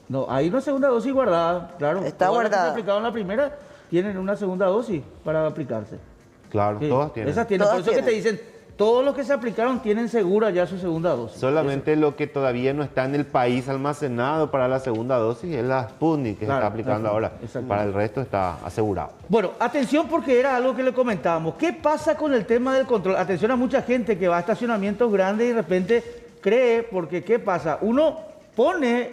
No, hay una segunda dosis guardada, claro. Está Todas las que guardada. se aplicaron la primera tienen una segunda dosis para aplicarse. Claro, Sí, todas tienen. Esas tienen. Todas Por eso que te tienen. dicen, todos los que se aplicaron tienen segura ya su segunda dosis. Solamente lo que todavía no está en el país almacenado para la segunda dosis es la Sputnik que se Claro, está aplicando la ahora. Sputnik, exacto. Para el resto está asegurado. Bueno, atención porque era algo que le comentábamos. ¿Qué pasa con el tema del control? Atención a mucha gente que va a estacionamientos grandes y de repente cree, porque ¿qué pasa? Uno pone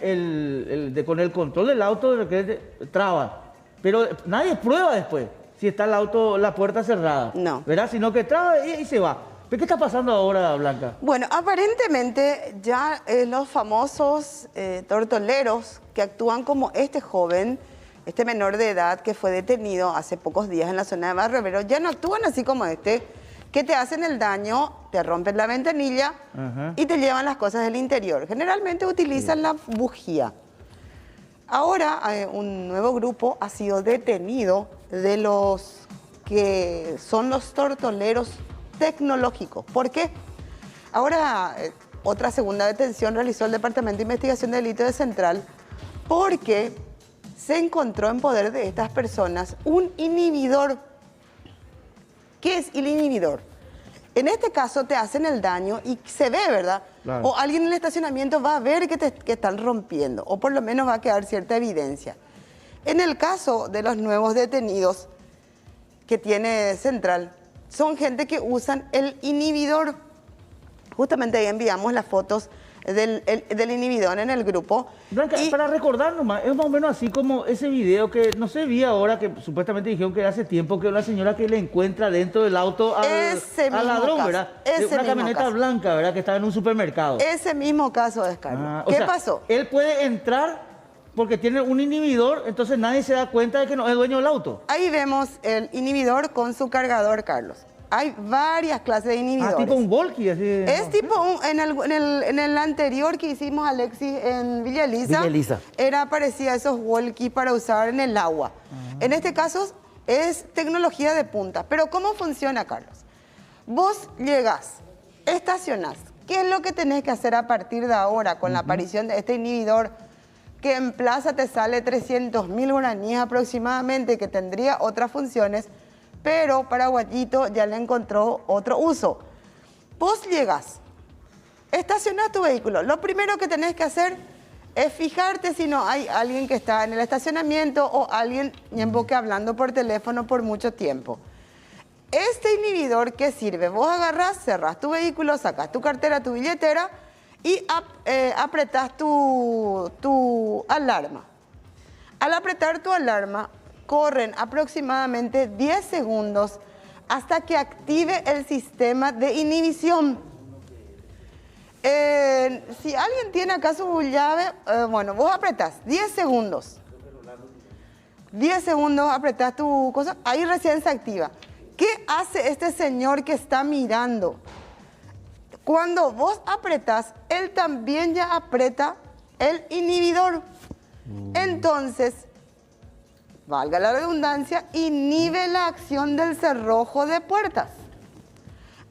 con el control del auto, de repente traba, pero nadie prueba después si está el auto, la puerta cerrada. No. ¿Verdad? Sino que traba y se va. ¿Pero qué está pasando ahora, Blanca? Bueno, aparentemente ya los famosos tortoleros que actúan como este joven, este menor de edad que fue detenido hace pocos días en la zona de Barrio Obrero, ya no actúan así como este, que te hacen el daño, te rompen la ventanilla y te llevan las cosas del interior. Generalmente utilizan la bujía. Ahora un nuevo grupo ha sido detenido de los que son los tortoleros tecnológicos. ¿Por qué? Ahora, otra segunda detención realizó el Departamento de Investigación de Delitos de Central porque se encontró en poder de estas personas un inhibidor. ¿Qué es el inhibidor? En este caso te hacen el daño y se ve, ¿verdad? Claro. O alguien en el estacionamiento va a ver que están rompiendo, o por lo menos va a quedar cierta evidencia. En el caso de los nuevos detenidos que tiene Central, son gente que usan el inhibidor. Justamente ahí enviamos las fotos del inhibidor en el grupo. Blanca, para recordar nomás, es más o menos así como ese video que no se vi ahora, que supuestamente dijeron que hace tiempo que una señora que le encuentra dentro del auto al ladrón, caso, ¿verdad? ese Una mismo camioneta caso. blanca, ¿verdad? Que estaba en un supermercado. Ese mismo caso es, Carlos. O ¿Qué sea, pasó? Él puede entrar porque tiene un inhibidor, entonces nadie se da cuenta de que no es dueño del auto. Ahí vemos el inhibidor con su cargador, Carlos. Hay varias clases de inhibidores. Tipo un Volky, así. Es tipo, en el anterior que hicimos, Alexis, en Villa Elisa, era parecida a esos walkie para usar en el agua. En este caso es tecnología de punta. Pero ¿cómo funciona, Carlos? Vos llegás, estacionás. ¿Qué es lo que tenés que hacer a partir de ahora con la aparición de este inhibidor que en plaza te sale 300.000 guaraníes aproximadamente, que tendría otras funciones, pero Paraguayito ya le encontró otro uso? Vos llegás, estacionás tu vehículo. Lo primero que tenés que hacer es fijarte si no hay alguien que está en el estacionamiento o alguien que hablando por teléfono por mucho tiempo. Este inhibidor, ¿qué sirve? Vos agarrás, cerrás tu vehículo, sacás tu cartera, tu billetera y apretás tu alarma. Al apretar tu alarma, corren aproximadamente 10 segundos hasta que active el sistema de inhibición. Si alguien tiene acá su llave, bueno, vos apretás 10 segundos. 10 segundos apretás tu cosa, ahí recién se activa. ¿Qué hace este señor que está mirando? Cuando vos apretás, él también ya aprieta el inhibidor. Entonces, valga la redundancia, inhibe la acción del cerrojo de puertas.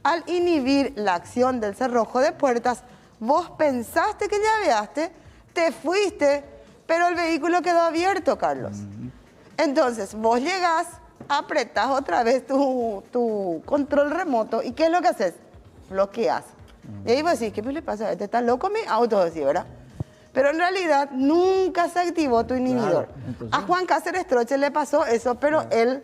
Al inhibir la acción del cerrojo de puertas, vos pensaste que llaveaste, te fuiste, pero el vehículo quedó abierto, Carlos. Entonces, vos llegás, apretás otra vez tu control remoto y ¿qué es lo que haces? Bloqueas. Y ahí vos decís, ¿qué le pasa? ¿Este está loco mi auto? Así, ¿verdad? Pero en realidad nunca se activó tu inhibidor. Claro, entonces... A Juan Cáceres Troche le pasó eso, pero él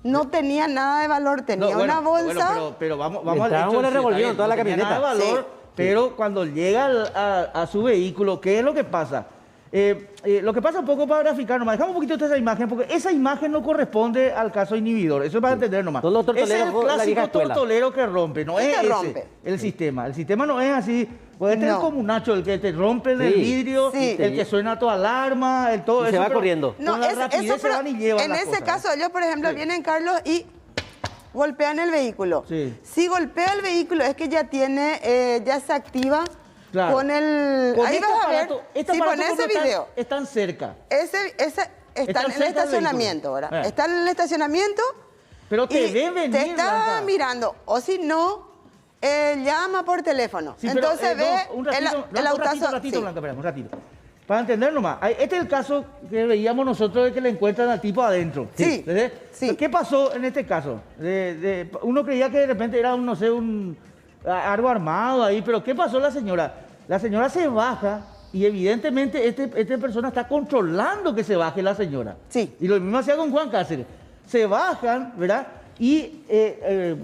no tenía nada de valor, tenía una bolsa. Pero vamos al Estábamos hecho, le revolvieron toda la no tenía camioneta. nada de valor, Sí. pero cuando llega a su vehículo, ¿qué es lo que pasa? Lo que pasa un poco para graficar nomás, dejamos un poquito esa imagen, porque esa imagen no corresponde al caso inhibidor, eso es para entender nomás. Son los Ese es tortoleros, el la vieja clásico escuela. tortolero que rompe, no es que ese rompe. el sistema no es así. Puede tener No. como un Nacho, el que te rompe el Sí, vidrio, sí. el que suena toda alarma, el todo Y se eso. va pero corriendo. No, con la eso, rapidez se pero van y llevan en las ese cosas. caso, ellos, por ejemplo, vienen, Carlos, y golpean el vehículo. Sí. Si golpea el vehículo, es que ya tiene, ya se activa Claro. con el... Con ahí este vas a ver, aparato, este si aparato pones como ese video, están cerca. ese están en el cerca del estacionamiento, vehículo. ¿verdad? Están en el estacionamiento Pero te y ven venir, te está Blanca. mirando, o si no, llama por teléfono. Sí, pero, Entonces ve no, un ratito, el un autazo. ratito, sí. Blanca, espera, un ratito. Para entender nomás, este es el caso que veíamos nosotros de que le encuentran al tipo adentro. Sí, ¿Entendés? sí. ¿Qué pasó en este caso? Uno creía que de repente era, no sé, algo armado ahí, pero ¿qué pasó la señora? La señora se baja y evidentemente esta persona está controlando que se baje la señora. Sí. Y lo mismo hacía con Juan Cáceres. Se bajan, ¿verdad? Y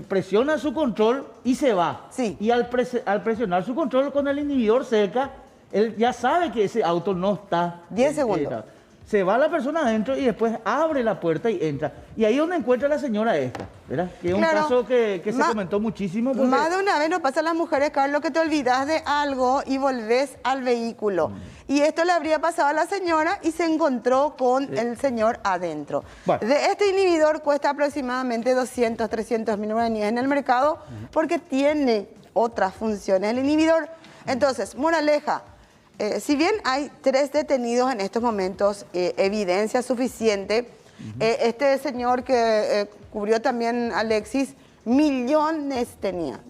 presiona su control y se va. Sí. Y al presionar su control con el inhibidor cerca, él ya sabe que ese auto no está. 10 segundos. Se va la persona adentro y después abre la puerta y entra. Y ahí es donde encuentra la señora esta, ¿verdad? Que es Claro. un caso que se comentó muchísimo. Porque... Más de una vez nos pasa a las mujeres, Carlos, que te olvidas de algo y volvés al vehículo. Y esto le habría pasado a la señora y se encontró con el señor adentro. Bueno. De este inhibidor cuesta aproximadamente 200, 300 mil guaraníes en el mercado porque tiene otras funciones el inhibidor. Entonces, moraleja, si bien hay 3 detenidos en estos momentos, evidencia suficiente, este señor que cubrió también Alexis, millones tenía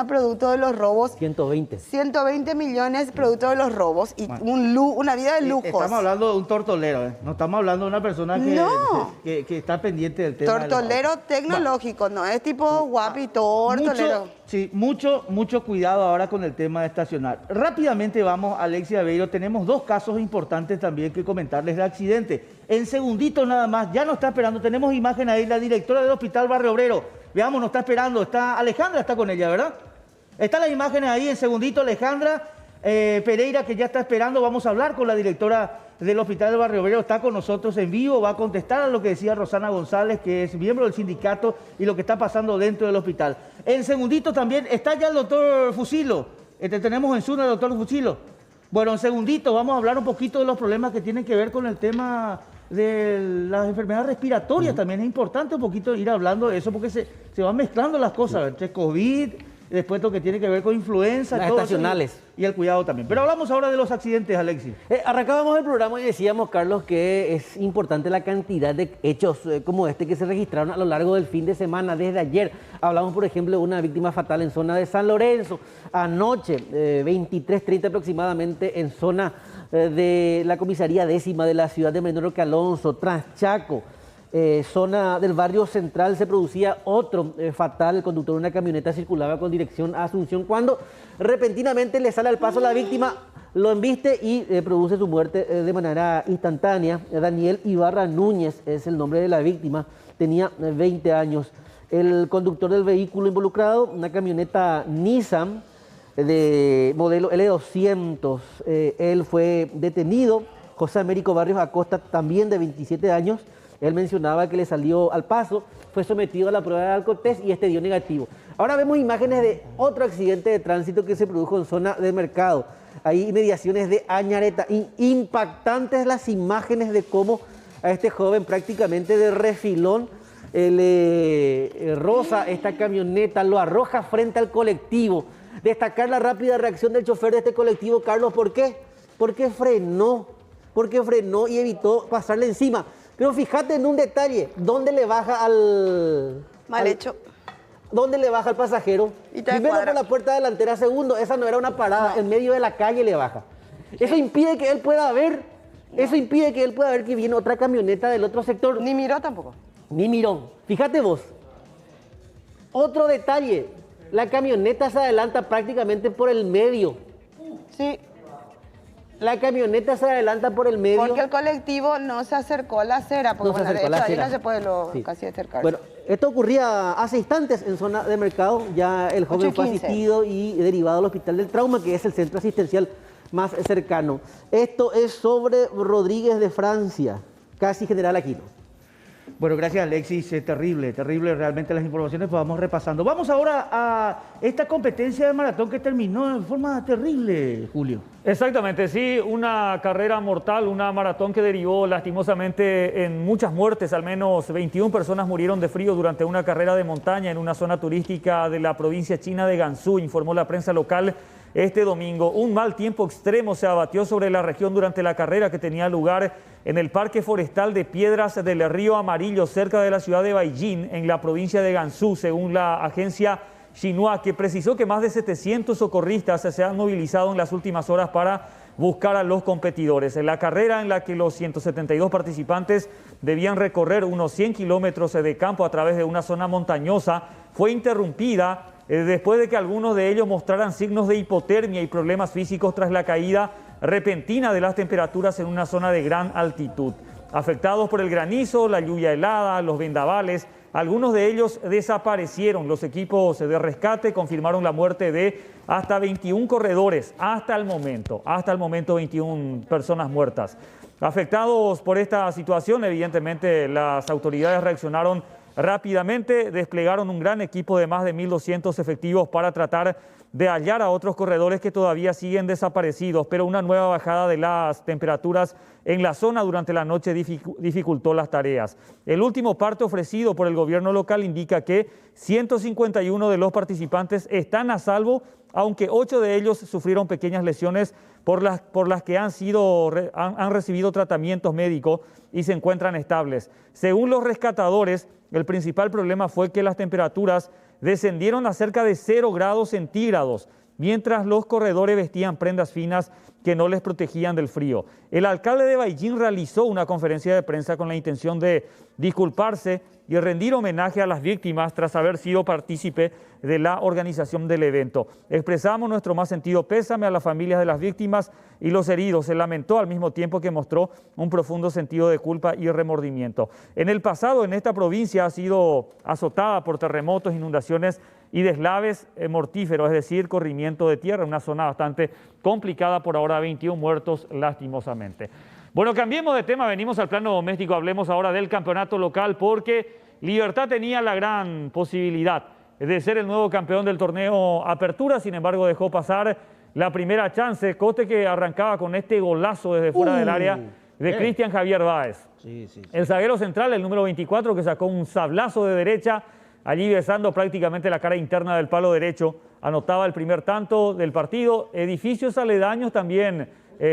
producto de los robos. 120. 120 millones producto de los robos y una vida de lujos. Estamos hablando de un tortolero, ¿eh? No estamos hablando de una persona No. que está pendiente del tema. Tortolero tecnológico, no es tipo guapi, tortolero. Mucho cuidado ahora con el tema de estacionar. Rápidamente vamos, Alexia Aveiro, tenemos 2 casos importantes también que comentarles de accidente. En segunditos nada más, ya nos está esperando, tenemos imagen ahí, la directora del Hospital Barrio Obrero. Veamos, nos está esperando, Alejandra está con ella, ¿verdad? Están las imágenes ahí, en segundito, Alejandra Pereira, que ya está esperando, vamos a hablar con la directora del Hospital del Barrio Obrero, está con nosotros en vivo, va a contestar a lo que decía Rosana González, que es miembro del sindicato, y lo que está pasando dentro del hospital. En segundito también está ya el doctor Fusilo, tenemos en Zoom al doctor Fusilo. Bueno, en segundito vamos a hablar un poquito de los problemas que tienen que ver con el tema de las enfermedades respiratorias. También es importante un poquito ir hablando de eso, porque se van mezclando las cosas, entre COVID, después lo que tiene que ver con influenza, Las todo estacionales. eso, y el cuidado también. Pero hablamos ahora de los accidentes, Alexis. Arrancábamos el programa y decíamos, Carlos, que es importante la cantidad de hechos como este que se registraron a lo largo del fin de semana. Desde ayer hablamos, por ejemplo, de una víctima fatal en zona de San Lorenzo. Anoche, 23:30 aproximadamente, en zona de la comisaría 10ª de la ciudad de Menor Roque Alonso, Transchaco. Zona del barrio central, se producía otro fatal. El conductor de una camioneta circulaba con dirección a Asunción cuando repentinamente le sale al paso a la víctima, lo embiste y produce su muerte de manera instantánea. Daniel Ibarra Núñez es el nombre de la víctima, tenía 20 años. El conductor del vehículo involucrado, una camioneta Nissan de modelo L200, él fue detenido. José Américo Barrios Acosta, también de 27 años, él mencionaba que le salió al paso, fue sometido a la prueba de alcotest y dio negativo. Ahora vemos imágenes de otro accidente de tránsito que se produjo en zona de mercado. Hay inmediaciones de Añareta. Impactantes las imágenes de cómo a este joven prácticamente de refilón le roza esta camioneta, lo arroja frente al colectivo. Destacar la rápida reacción del chofer de este colectivo, Carlos, ¿por qué? Porque frenó y evitó pasarle encima. Pero fíjate en un detalle, ¿dónde le baja Hecho. ¿Dónde le baja al pasajero? Primero por la puerta delantera, segundo, esa no era una parada, en medio de la calle le baja. Eso impide que él pueda ver, que viene otra camioneta del otro sector. Ni miró tampoco. Ni miró. Fíjate vos. Otro detalle, la camioneta se adelanta prácticamente por el medio. Sí. La camioneta se adelanta por el medio. Porque el colectivo no se acercó a la acera, porque No se acercó a la ahí acera. no se puede casi acercarse. Bueno, esto ocurría hace instantes en zona de mercado. Ya el joven fue 8:15. asistido y derivado al Hospital del Trauma, que es el centro asistencial más cercano. Esto es sobre Rodríguez de Francia, casi general Aquino. Bueno, gracias Alexis, terrible realmente las informaciones, pues vamos repasando. Vamos ahora a esta competencia de maratón que terminó de forma terrible, Julio. Exactamente, sí, una carrera mortal, una maratón que derivó lastimosamente en muchas muertes, al menos 21 personas murieron de frío durante una carrera de montaña en una zona turística de la provincia china de Gansu, informó la prensa local este domingo. Un mal tiempo extremo se abatió sobre la región durante la carrera que tenía lugar en el Parque Forestal de Piedras del Río Amarillo, cerca de la ciudad de Beijing, en la provincia de Gansu, según la agencia Xinhua, que precisó que más de 700 socorristas se han movilizado en las últimas horas para buscar a los competidores. En la carrera, en la que los 172 participantes debían recorrer unos 100 kilómetros de campo a través de una zona montañosa, fue interrumpida después de que algunos de ellos mostraran signos de hipotermia y problemas físicos tras la caída repentina de las temperaturas en una zona de gran altitud. Afectados por el granizo, la lluvia helada, los vendavales, algunos de ellos desaparecieron. Los equipos de rescate confirmaron la muerte de hasta 21 corredores hasta el momento 21 personas muertas. Afectados por esta situación, evidentemente las autoridades reaccionaron rápidamente, desplegaron un gran equipo de más de 1.200 efectivos para tratar de hallar a otros corredores que todavía siguen desaparecidos, pero una nueva bajada de las temperaturas en la zona durante la noche dificultó las tareas. El último parte ofrecido por el gobierno local indica que 151 de los participantes están a salvo, aunque 8 de ellos sufrieron pequeñas lesiones por las que han recibido tratamientos médicos y se encuentran estables. Según los rescatadores, el principal problema fue que las temperaturas descendieron a cerca de 0 grados centígrados, mientras los corredores vestían prendas finas que no les protegían del frío. El alcalde de Beijing realizó una conferencia de prensa con la intención de disculparse y rendir homenaje a las víctimas tras haber sido partícipe de la organización del evento. Expresamos nuestro más sentido pésame a las familias de las víctimas y los heridos. Se lamentó al mismo tiempo que mostró un profundo sentido de culpa y remordimiento. En el pasado, en esta provincia ha sido azotada por terremotos, inundaciones y deslaves mortíferos, es decir, corrimiento de tierra, una zona bastante complicada, por ahora 21 muertos lastimosamente. Bueno, cambiemos de tema, venimos al plano doméstico, hablemos ahora del campeonato local porque Libertad tenía la gran posibilidad de ser el nuevo campeón del torneo Apertura, sin embargo dejó pasar la primera chance, coste que arrancaba con este golazo desde fuera del área de Cristian Javier Báez. El zaguero central, el número 24, que sacó un sablazo de derecha, allí besando prácticamente la cara interna del palo derecho, anotaba el primer tanto del partido. Edificios aledaños también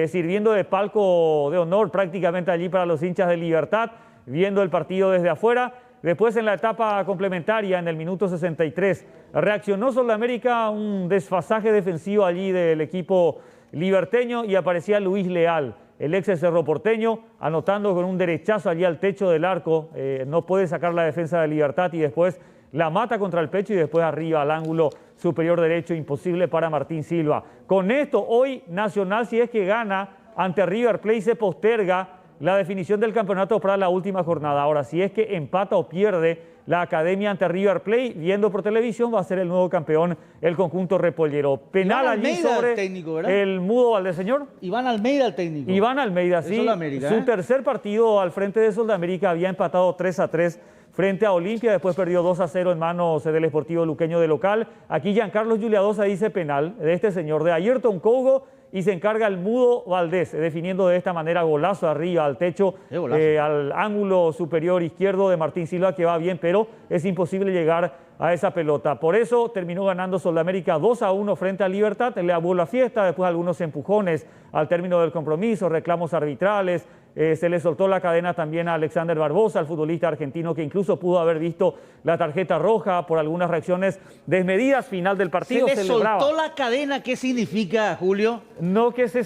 sirviendo de palco de honor prácticamente allí para los hinchas de Libertad, viendo el partido desde afuera. Después, en la etapa complementaria, en el minuto 63, reaccionó Soldamérica, un desfasaje defensivo allí del equipo liberteño y aparecía Luis Leal, el ex Cerro Porteño, anotando con un derechazo allí al techo del arco. No puede sacar la defensa de Libertad y después la mata contra el pecho y después arriba al ángulo superior derecho, imposible para Martín Silva. Con esto, hoy Nacional, si es que gana ante River Plate, se posterga la definición del campeonato para la última jornada. Ahora, si es que empata o pierde la Academia ante River Plate, viendo por televisión, va a ser el nuevo campeón el conjunto repollero. Penal allí sobre el técnico, el mudo Valdeseñor. Iván Almeida, el técnico. Iván Almeida, sí. Su tercer partido al frente de Soldamérica, había empatado 3-3 frente a Olimpia, después perdió 2-0 en manos del Sportivo Luqueño de local. Aquí Giancarlos Juliadosa dice penal de este señor, de Ayrton Cougo, y se encarga el mudo Valdés, definiendo de esta manera golazo arriba al techo, al ángulo superior izquierdo de Martín Silva, que va bien, pero es imposible llegar a esa pelota. Por eso terminó ganando Soldamérica 2-1 frente a Libertad. Le abuó la fiesta, después algunos empujones al término del compromiso, reclamos arbitrales. Se le soltó la cadena también a Alexander Barbosa, el futbolista argentino, que incluso pudo haber visto la tarjeta roja por algunas reacciones desmedidas. Final del partido. ¿Se le soltó la cadena? ¿Qué significa, Julio? No, que se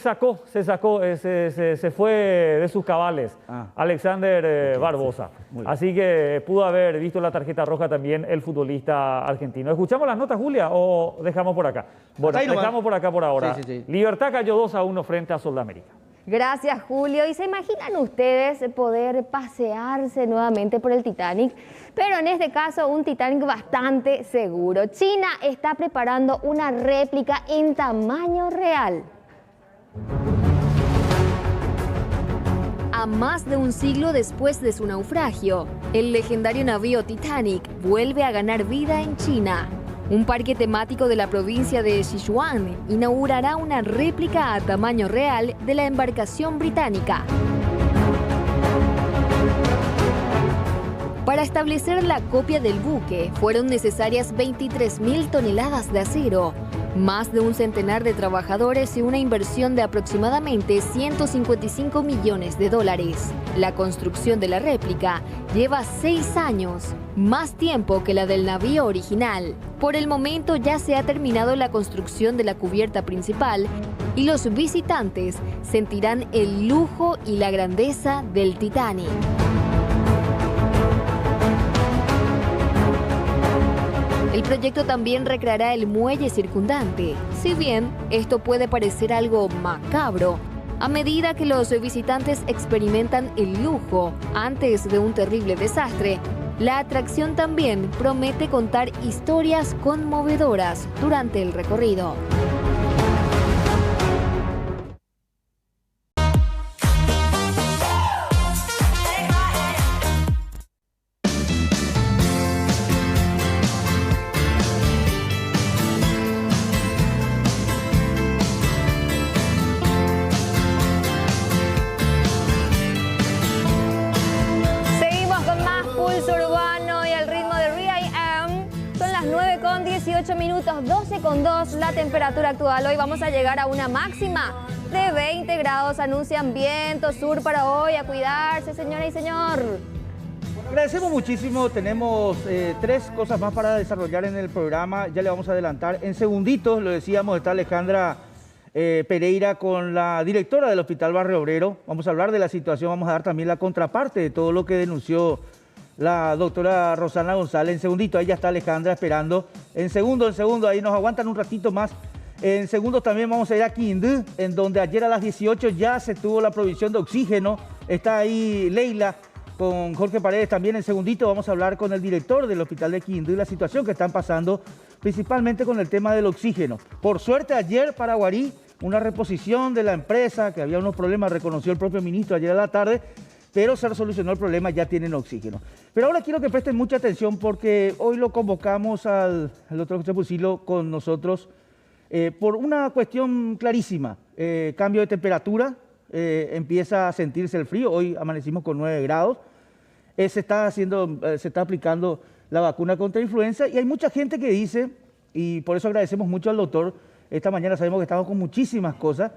fue de sus cabales Alexander Barbosa. Así que pudo haber visto la tarjeta roja también el futbolista argentino. ¿Escuchamos las notas, Julia, o dejamos por acá? Bueno, dejamos por acá por ahora. Libertad cayó 2-1 frente a Soldamérica. Gracias, Julio. ¿Y se imaginan ustedes poder pasearse nuevamente por el Titanic? Pero en este caso, un Titanic bastante seguro. China está preparando una réplica en tamaño real. A más de un siglo después de su naufragio, el legendario navío Titanic vuelve a ganar vida en China. Un parque temático de la provincia de Sichuan inaugurará una réplica a tamaño real de la embarcación británica. Para establecer la copia del buque fueron necesarias 23.000 toneladas de acero, más de un centenar de trabajadores y una inversión de aproximadamente 155 millones de dólares. La construcción de la réplica lleva 6 años, más tiempo que la del navío original. Por el momento ya se ha terminado la construcción de la cubierta principal y los visitantes sentirán el lujo y la grandeza del Titanic. El proyecto también recreará el muelle circundante. Si bien esto puede parecer algo macabro, a medida que los visitantes experimentan el lujo antes de un terrible desastre, la atracción también promete contar historias conmovedoras durante el recorrido. Minutos, 12,2 la temperatura actual. Hoy vamos a llegar a una máxima de 20 grados. Anuncian viento sur para hoy. A cuidarse, señora y señor. Bueno, agradecemos muchísimo. Tenemos 3 cosas más para desarrollar en el programa. Ya le vamos a adelantar. En segunditos, lo decíamos, está Alejandra Pereira con la directora del Hospital Barrio Obrero. Vamos a hablar de la situación. Vamos a dar también la contraparte de todo lo que denunció la doctora Rosana González. En segundito, ahí ya está Alejandra esperando. En segundo, ahí nos aguantan un ratito más. En segundos también vamos a ir a Quindú, en donde ayer a las 18 ya se tuvo la provisión de oxígeno. Está ahí Leila con Jorge Paredes también. En segundito vamos a hablar con el director del hospital de Quindú y la situación que están pasando, principalmente con el tema del oxígeno. Por suerte ayer para Guarí, una reposición de la empresa, que había unos problemas, reconoció el propio ministro ayer a la tarde, pero se solucionó el problema, ya tienen oxígeno. Pero ahora quiero que presten mucha atención porque hoy lo convocamos al doctor José Fusillo con nosotros por una cuestión clarísima. Cambio de temperatura, empieza a sentirse el frío, hoy amanecimos con 9 grados, se está aplicando la vacuna contra influenza y hay mucha gente que dice, y por eso agradecemos mucho al doctor, esta mañana sabemos que estamos con muchísimas cosas,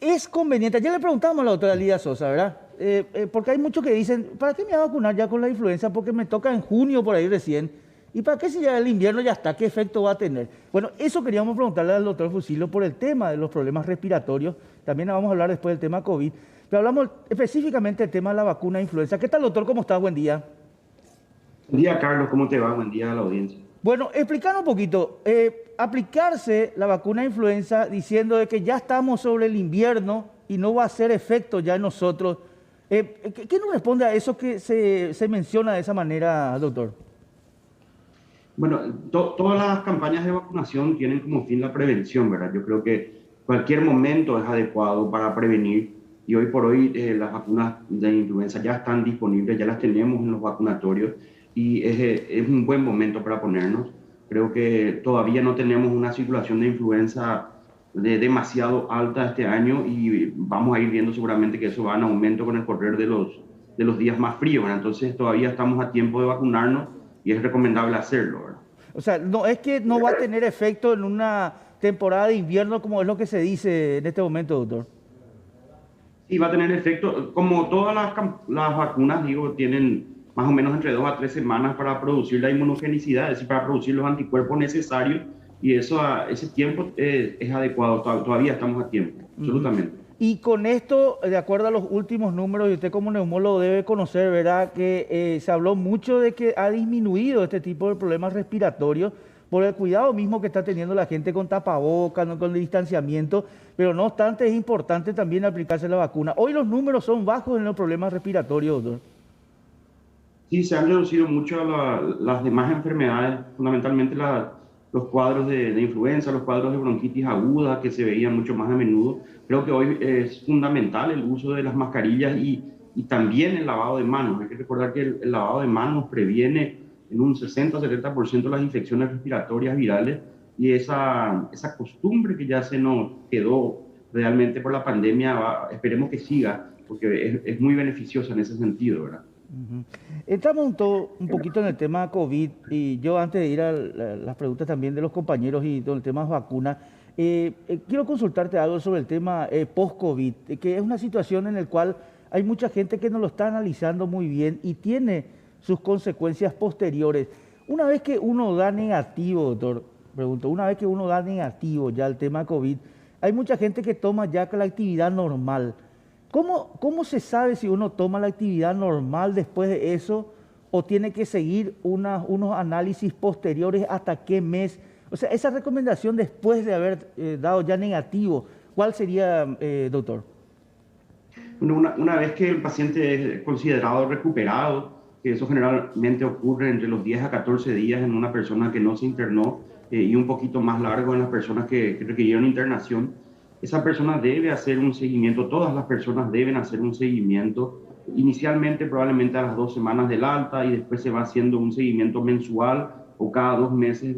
es conveniente, ayer le preguntamos a la doctora Lidia Sosa, ¿verdad? Porque hay muchos que dicen, ¿para qué me voy a vacunar ya con la influenza? Porque me toca en junio por ahí recién. ¿Y para qué si ya el invierno ya está? ¿Qué efecto va a tener? Bueno, eso queríamos preguntarle al doctor Fusillo por el tema de los problemas respiratorios. También vamos a hablar después del tema COVID. Pero hablamos específicamente del tema de la vacuna de influenza. ¿Qué tal, doctor? ¿Cómo estás? Buen día. Buen día, Carlos. ¿Cómo te va? Buen día a la audiencia. Bueno, explicar un poquito. Aplicarse la vacuna de influenza diciendo de que ya estamos sobre el invierno y no va a hacer efecto ya en nosotros. ¿Qué nos responde a eso que se menciona de esa manera, doctor? Bueno, todas las campañas de vacunación tienen como fin la prevención, ¿verdad? Yo creo que cualquier momento es adecuado para prevenir y hoy por hoy las vacunas de influenza ya están disponibles, ya las tenemos en los vacunatorios y es un buen momento para ponernos. Creo que todavía no tenemos una circulación de influenza demasiado alta este año y vamos a ir viendo seguramente que eso va en aumento con el correr de los días más fríos, ¿verdad? Entonces todavía estamos a tiempo de vacunarnos y es recomendable hacerlo, ¿verdad? O sea, no es que no va a tener efecto en una temporada de invierno como es lo que se dice en este momento, doctor. Sí, va a tener efecto. Como todas las vacunas, digo, tienen más o menos entre 2 a 3 semanas para producir la inmunogenicidad, es decir, para producir los anticuerpos necesarios y ese tiempo es adecuado, todavía estamos a tiempo, absolutamente. Y con esto, de acuerdo a los últimos números, y usted como neumólogo debe conocer, ¿verdad?, que se habló mucho de que ha disminuido este tipo de problemas respiratorios por el cuidado mismo que está teniendo la gente con tapabocas, ¿no?, con el distanciamiento, pero no obstante es importante también aplicarse la vacuna. Hoy los números son bajos en los problemas respiratorios, doctor. Sí, se han reducido mucho las demás enfermedades, fundamentalmente la los cuadros de influenza, los cuadros de bronquitis aguda que se veían mucho más a menudo. Creo que hoy es fundamental el uso de las mascarillas y también el lavado de manos. Hay que recordar que el lavado de manos previene en un 60-70% las infecciones respiratorias virales, y esa costumbre que ya se nos quedó realmente por la pandemia, esperemos que siga, porque es muy beneficiosa en ese sentido, ¿verdad? Entramos un poquito en el tema COVID, y yo antes de ir a las preguntas también de los compañeros y del tema vacunas, quiero consultarte algo sobre el tema post-COVID, que es una situación en la cual hay mucha gente que no lo está analizando muy bien y tiene sus consecuencias posteriores. Una vez que uno da negativo, doctor, pregunto, una vez que uno da negativo ya el tema COVID, hay mucha gente que toma ya la actividad normal. ¿Cómo se sabe si uno toma la actividad normal después de eso o tiene que seguir unos análisis posteriores hasta qué mes? O sea, esa recomendación después de haber dado ya negativo, ¿cuál sería, doctor? Una vez que el paciente es considerado recuperado, que eso generalmente ocurre entre los 10 a 14 días en una persona que no se internó y un poquito más largo en las personas que requirieron internación, esa persona debe hacer un seguimiento, todas las personas deben hacer un seguimiento, inicialmente probablemente a las 2 semanas del alta, y después se va haciendo un seguimiento mensual o cada 2 meses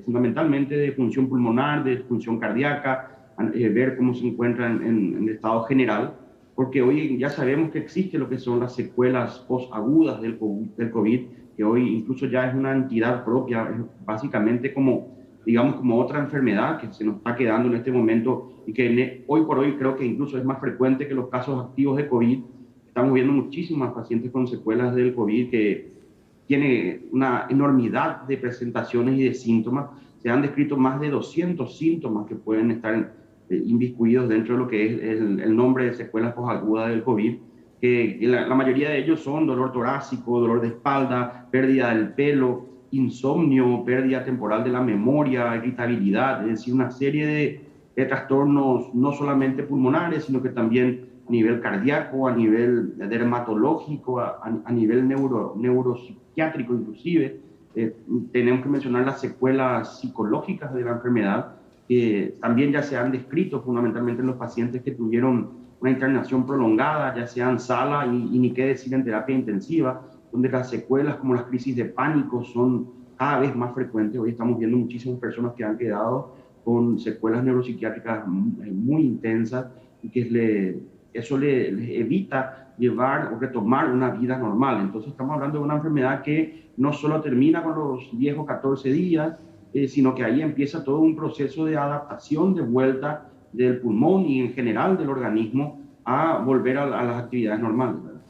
fundamentalmente de función pulmonar, de función cardíaca, ver cómo se encuentran en estado general, porque hoy ya sabemos que existe lo que son las secuelas postagudas del COVID, que hoy incluso ya es una entidad propia, es básicamente como otra enfermedad que se nos está quedando en este momento, y que hoy por hoy creo que incluso es más frecuente que los casos activos de COVID. Estamos viendo muchísimas pacientes con secuelas del COVID que tiene una enormidad de presentaciones y de síntomas. Se han descrito más de 200 síntomas que pueden estar inmiscuidos dentro de lo que es el nombre de secuelas posagudas del COVID, que la mayoría de ellos son dolor torácico, dolor de espalda, pérdida del pelo, insomnio, pérdida temporal de la memoria, irritabilidad, es decir, una serie de trastornos no solamente pulmonares, sino que también a nivel cardíaco, a nivel dermatológico, a nivel neuropsiquiátrico inclusive. Tenemos que mencionar las secuelas psicológicas de la enfermedad, que también ya se han descrito fundamentalmente en los pacientes que tuvieron una internación prolongada, ya sea en sala y ni qué decir en terapia intensiva, donde las secuelas como las crisis de pánico son cada vez más frecuentes. Hoy estamos viendo muchísimas personas que han quedado con secuelas neuropsiquiátricas muy intensas, y que eso les evita llevar o retomar una vida normal. Entonces estamos hablando de una enfermedad que no solo termina con los 10 o 14 días, sino que ahí empieza todo un proceso de adaptación de vuelta del pulmón y en general del organismo a volver a las actividades normales, ¿verdad?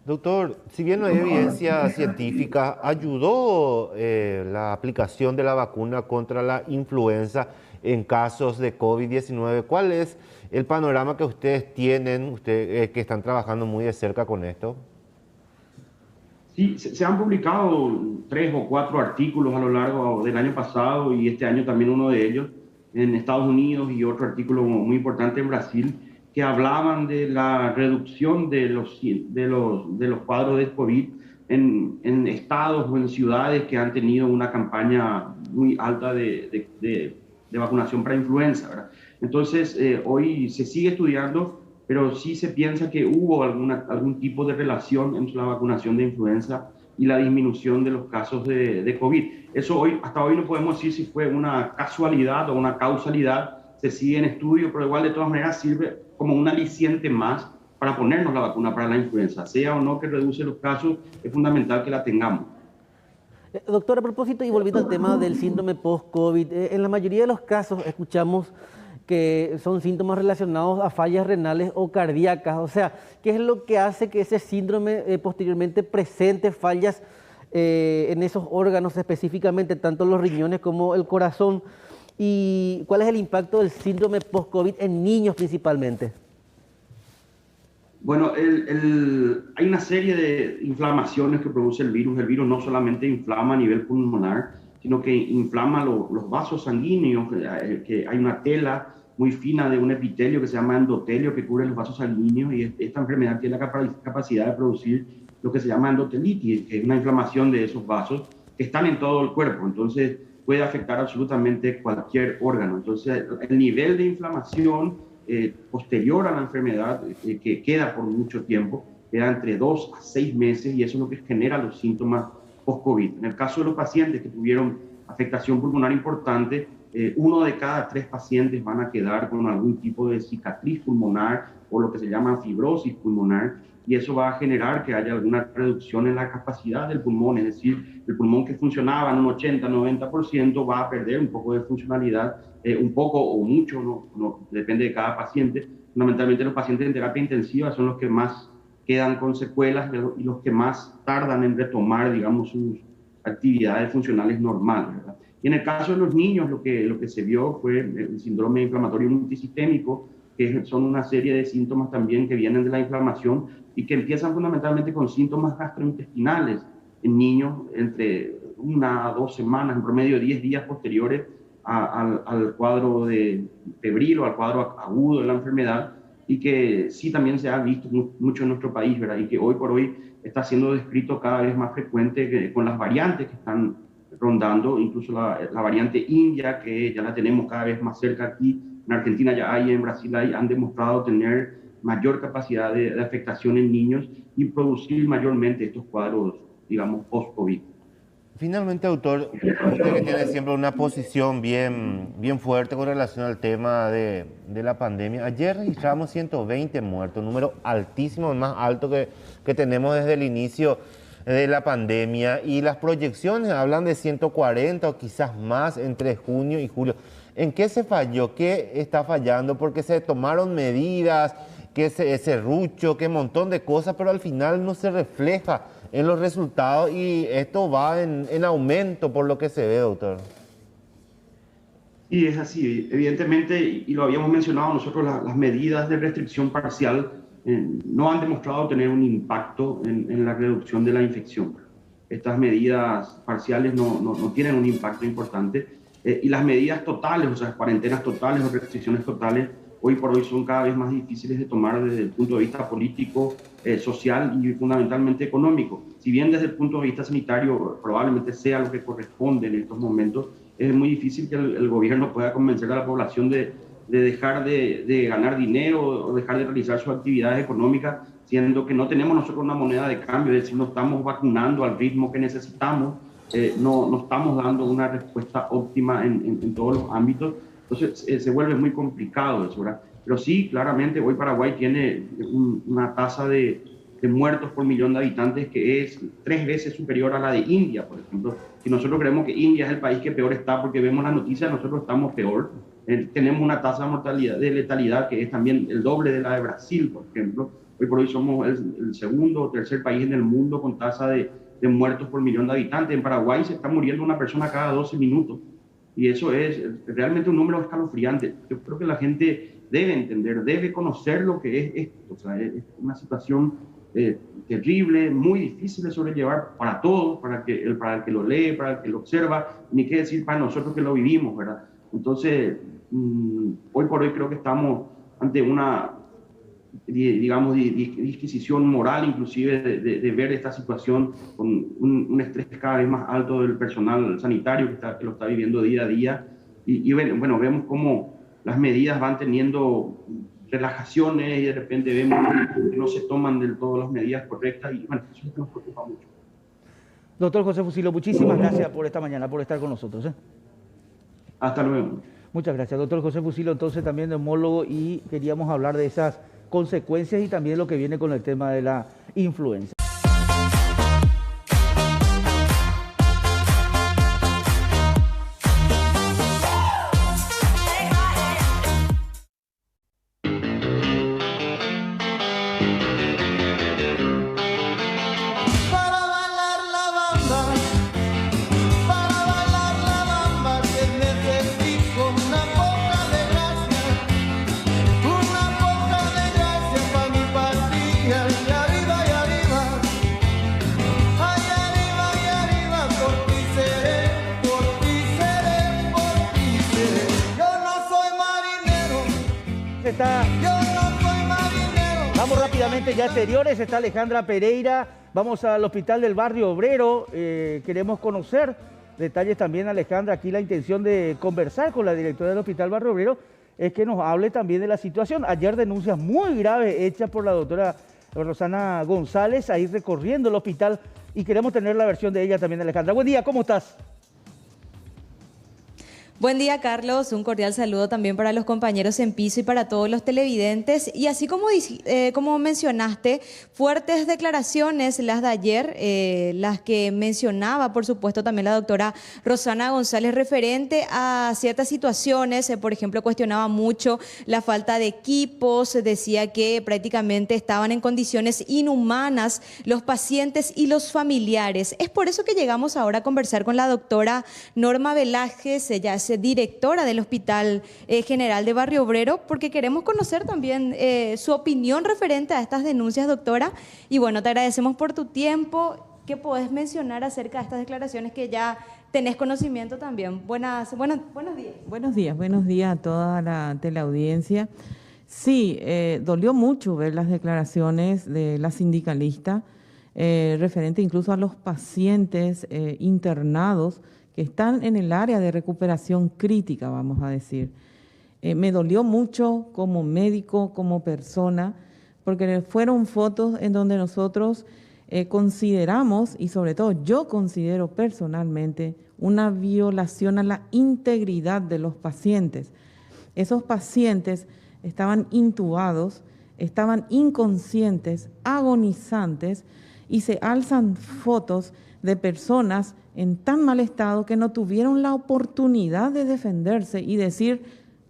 Doctor, si bien no hay evidencia científica, ¿ayudó la aplicación de la vacuna contra la influenza en casos de COVID-19? ¿Cuál es el panorama que ustedes tienen, que están trabajando muy de cerca con esto? Sí, se han publicado 3 o 4 artículos a lo largo del año pasado, y este año también uno de ellos en Estados Unidos, y otro artículo muy importante en Brasil, que hablaban de la reducción de los cuadros de COVID en estados o en ciudades que han tenido una campaña muy alta de vacunación para influenza, ¿verdad? Entonces, hoy se sigue estudiando, pero sí se piensa que hubo algún tipo de relación entre la vacunación de influenza y la disminución de los casos de COVID. Eso hasta hoy no podemos decir si fue una casualidad o una causalidad, se sigue en estudio, pero igual de todas maneras sirve como un aliciente más para ponernos la vacuna para la influenza. Sea o no que reduce los casos, es fundamental que la tengamos. Doctor, a propósito, y volviendo al tema del síndrome post-COVID, en la mayoría de los casos escuchamos que son síntomas relacionados a fallas renales o cardíacas. O sea, ¿qué es lo que hace que ese síndrome posteriormente presente fallas en esos órganos específicamente, tanto los riñones como el corazón? ¿Y cuál es el impacto del síndrome post-COVID en niños principalmente? Bueno, hay una serie de inflamaciones que produce el virus. El virus no solamente inflama a nivel pulmonar, sino que inflama los vasos sanguíneos, que hay una tela muy fina de un epitelio que se llama endotelio que cubre los vasos sanguíneos, y esta enfermedad tiene la capacidad de producir lo que se llama endotelitis, que es una inflamación de esos vasos que están en todo el cuerpo. Entonces, puede afectar absolutamente cualquier órgano. Entonces, el nivel de inflamación posterior a la enfermedad, que queda por mucho tiempo, queda entre 2 a 6 meses, y eso es lo que genera los síntomas post-COVID. En el caso de los pacientes que tuvieron afectación pulmonar importante, 1 de cada 3 pacientes van a quedar con algún tipo de cicatriz pulmonar o lo que se llama fibrosis pulmonar, y eso va a generar que haya alguna reducción en la capacidad del pulmón, es decir, el pulmón que funcionaba en un 80-90% va a perder un poco de funcionalidad, un poco o mucho, no, depende de cada paciente. Fundamentalmente los pacientes en terapia intensiva son los que más quedan con secuelas y los que más tardan en retomar, digamos, sus actividades funcionales normales, ¿verdad? Y en el caso de los niños, lo que se vio fue el síndrome inflamatorio multisistémico, que son una serie de síntomas también que vienen de la inflamación y que empiezan fundamentalmente con síntomas gastrointestinales en niños entre 1 a 2 semanas, en promedio 10 días posteriores al cuadro de febril o al cuadro agudo de la enfermedad, y que sí también se ha visto mucho en nuestro país, ¿verdad? Y que hoy por hoy está siendo descrito cada vez más frecuente con las variantes que están rondando, incluso la variante India, que ya la tenemos cada vez más cerca aquí, en Argentina ya hay, en Brasil hay, han demostrado tener mayor capacidad de afectación en niños y producir mayormente estos cuadros, digamos, post-COVID. Finalmente, doctor, usted que tiene siempre una posición bien fuerte con relación al tema de la pandemia. Ayer registramos 120 muertos, número altísimo, el más alto que tenemos desde el inicio de la pandemia, y las proyecciones hablan de 140 o quizás más entre junio y julio. ¿En qué se falló? ¿Qué está fallando? Porque se tomaron medidas, que ese serrucho, que un montón de cosas, pero al final no se refleja en los resultados, y esto va en aumento por lo que se ve, doctor. Y es así, evidentemente, y lo habíamos mencionado nosotros, las medidas de restricción parcial no han demostrado tener un impacto en la reducción de la infección. Estas medidas parciales no tienen un impacto importante, y las medidas totales, o sea, cuarentenas totales o restricciones totales, hoy por hoy son cada vez más difíciles de tomar desde el punto de vista político, social y fundamentalmente económico. Si bien desde el punto de vista sanitario probablemente sea lo que corresponde en estos momentos, es muy difícil que el gobierno pueda convencer a la población de dejar de ganar dinero o dejar de realizar sus actividades económicas, siendo que no tenemos nosotros una moneda de cambio, es decir, no estamos vacunando al ritmo que necesitamos, no estamos dando una respuesta óptima en todos los ámbitos. Entonces se vuelve muy complicado eso, ¿verdad? Pero sí, claramente hoy Paraguay tiene una tasa de muertos por millón de habitantes que es 3 veces superior a la de India, por ejemplo. Si nosotros creemos que India es el país que peor está porque vemos las noticias, nosotros estamos peor. Tenemos una tasa de mortalidad, de letalidad, que es también el doble de la de Brasil, por ejemplo. Hoy por hoy somos el segundo o tercer país en el mundo con tasa de muertos por millón de habitantes. En Paraguay se está muriendo una persona cada 12 minutos. Y eso es realmente un número escalofriante. Yo creo que la gente debe entender, debe conocer lo que es esto. O sea, es una situación terrible, muy difícil de sobrellevar para todos, para el que lo lee, para el que lo observa, ni qué decir para nosotros que lo vivimos, ¿verdad? Entonces, hoy por hoy creo que estamos ante una, digamos, disquisición moral, inclusive, de ver esta situación con un estrés cada vez más alto del personal sanitario que lo está viviendo día a día. Y bueno, vemos cómo las medidas van teniendo relajaciones y de repente vemos que no se toman del todo las medidas correctas, y bueno, eso es lo que nos preocupa mucho. Doctor José Fusilo, muchísimas gracias por esta mañana, por estar con nosotros. Hasta luego. Muchas gracias, doctor José Fusilo, entonces también neumólogo, y queríamos hablar de esas consecuencias y también lo que viene con el tema de la influenza. Vamos rápidamente ya a exteriores, está Alejandra Pereira, vamos al hospital del barrio obrero, queremos conocer detalles también, Alejandra. Aquí la intención de conversar con la directora del Hospital Barrio Obrero es que nos hable también de la situación. Ayer denuncias muy graves hechas por la doctora Rosana González, ahí recorriendo el hospital, y queremos tener la versión de ella también, Alejandra. Buen día, ¿cómo estás? Buen día, Carlos. Un cordial saludo también para los compañeros en piso y para todos los televidentes. Y así como mencionaste, fuertes declaraciones las de ayer, las que mencionaba, por supuesto, también la doctora Rosana González referente a ciertas situaciones. Por ejemplo, cuestionaba mucho la falta de equipos, decía que prácticamente estaban en condiciones inhumanas los pacientes y los familiares. Es por eso que llegamos ahora a conversar con la doctora Norma Velázquez. Ella es directora del Hospital General de Barrio Obrero, porque queremos conocer también su opinión referente a estas denuncias, doctora. Y bueno, te agradecemos por tu tiempo. ¿Qué podés mencionar acerca de estas declaraciones que ya tenés conocimiento también? Buenos días. Buenos días a toda la teleaudiencia. Sí, dolió mucho ver las declaraciones de la sindicalista referente incluso a los pacientes internados que están en el área de recuperación crítica, vamos a decir. Me dolió mucho como médico, como persona, porque fueron fotos en donde nosotros consideramos, y sobre todo yo considero personalmente, una violación a la integridad de los pacientes. Esos pacientes estaban intubados, estaban inconscientes, agonizantes, y se alzan fotos de personas en tan mal estado que no tuvieron la oportunidad de defenderse y decir,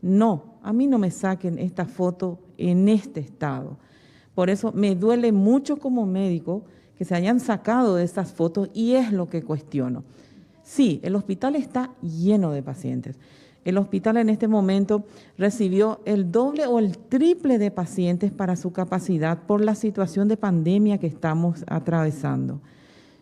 no, a mí no me saquen esta foto en este estado. Por eso me duele mucho como médico que se hayan sacado de estas fotos, y es lo que cuestiono. Sí, el hospital está lleno de pacientes. El hospital en este momento recibió el doble o el triple de pacientes para su capacidad por la situación de pandemia que estamos atravesando.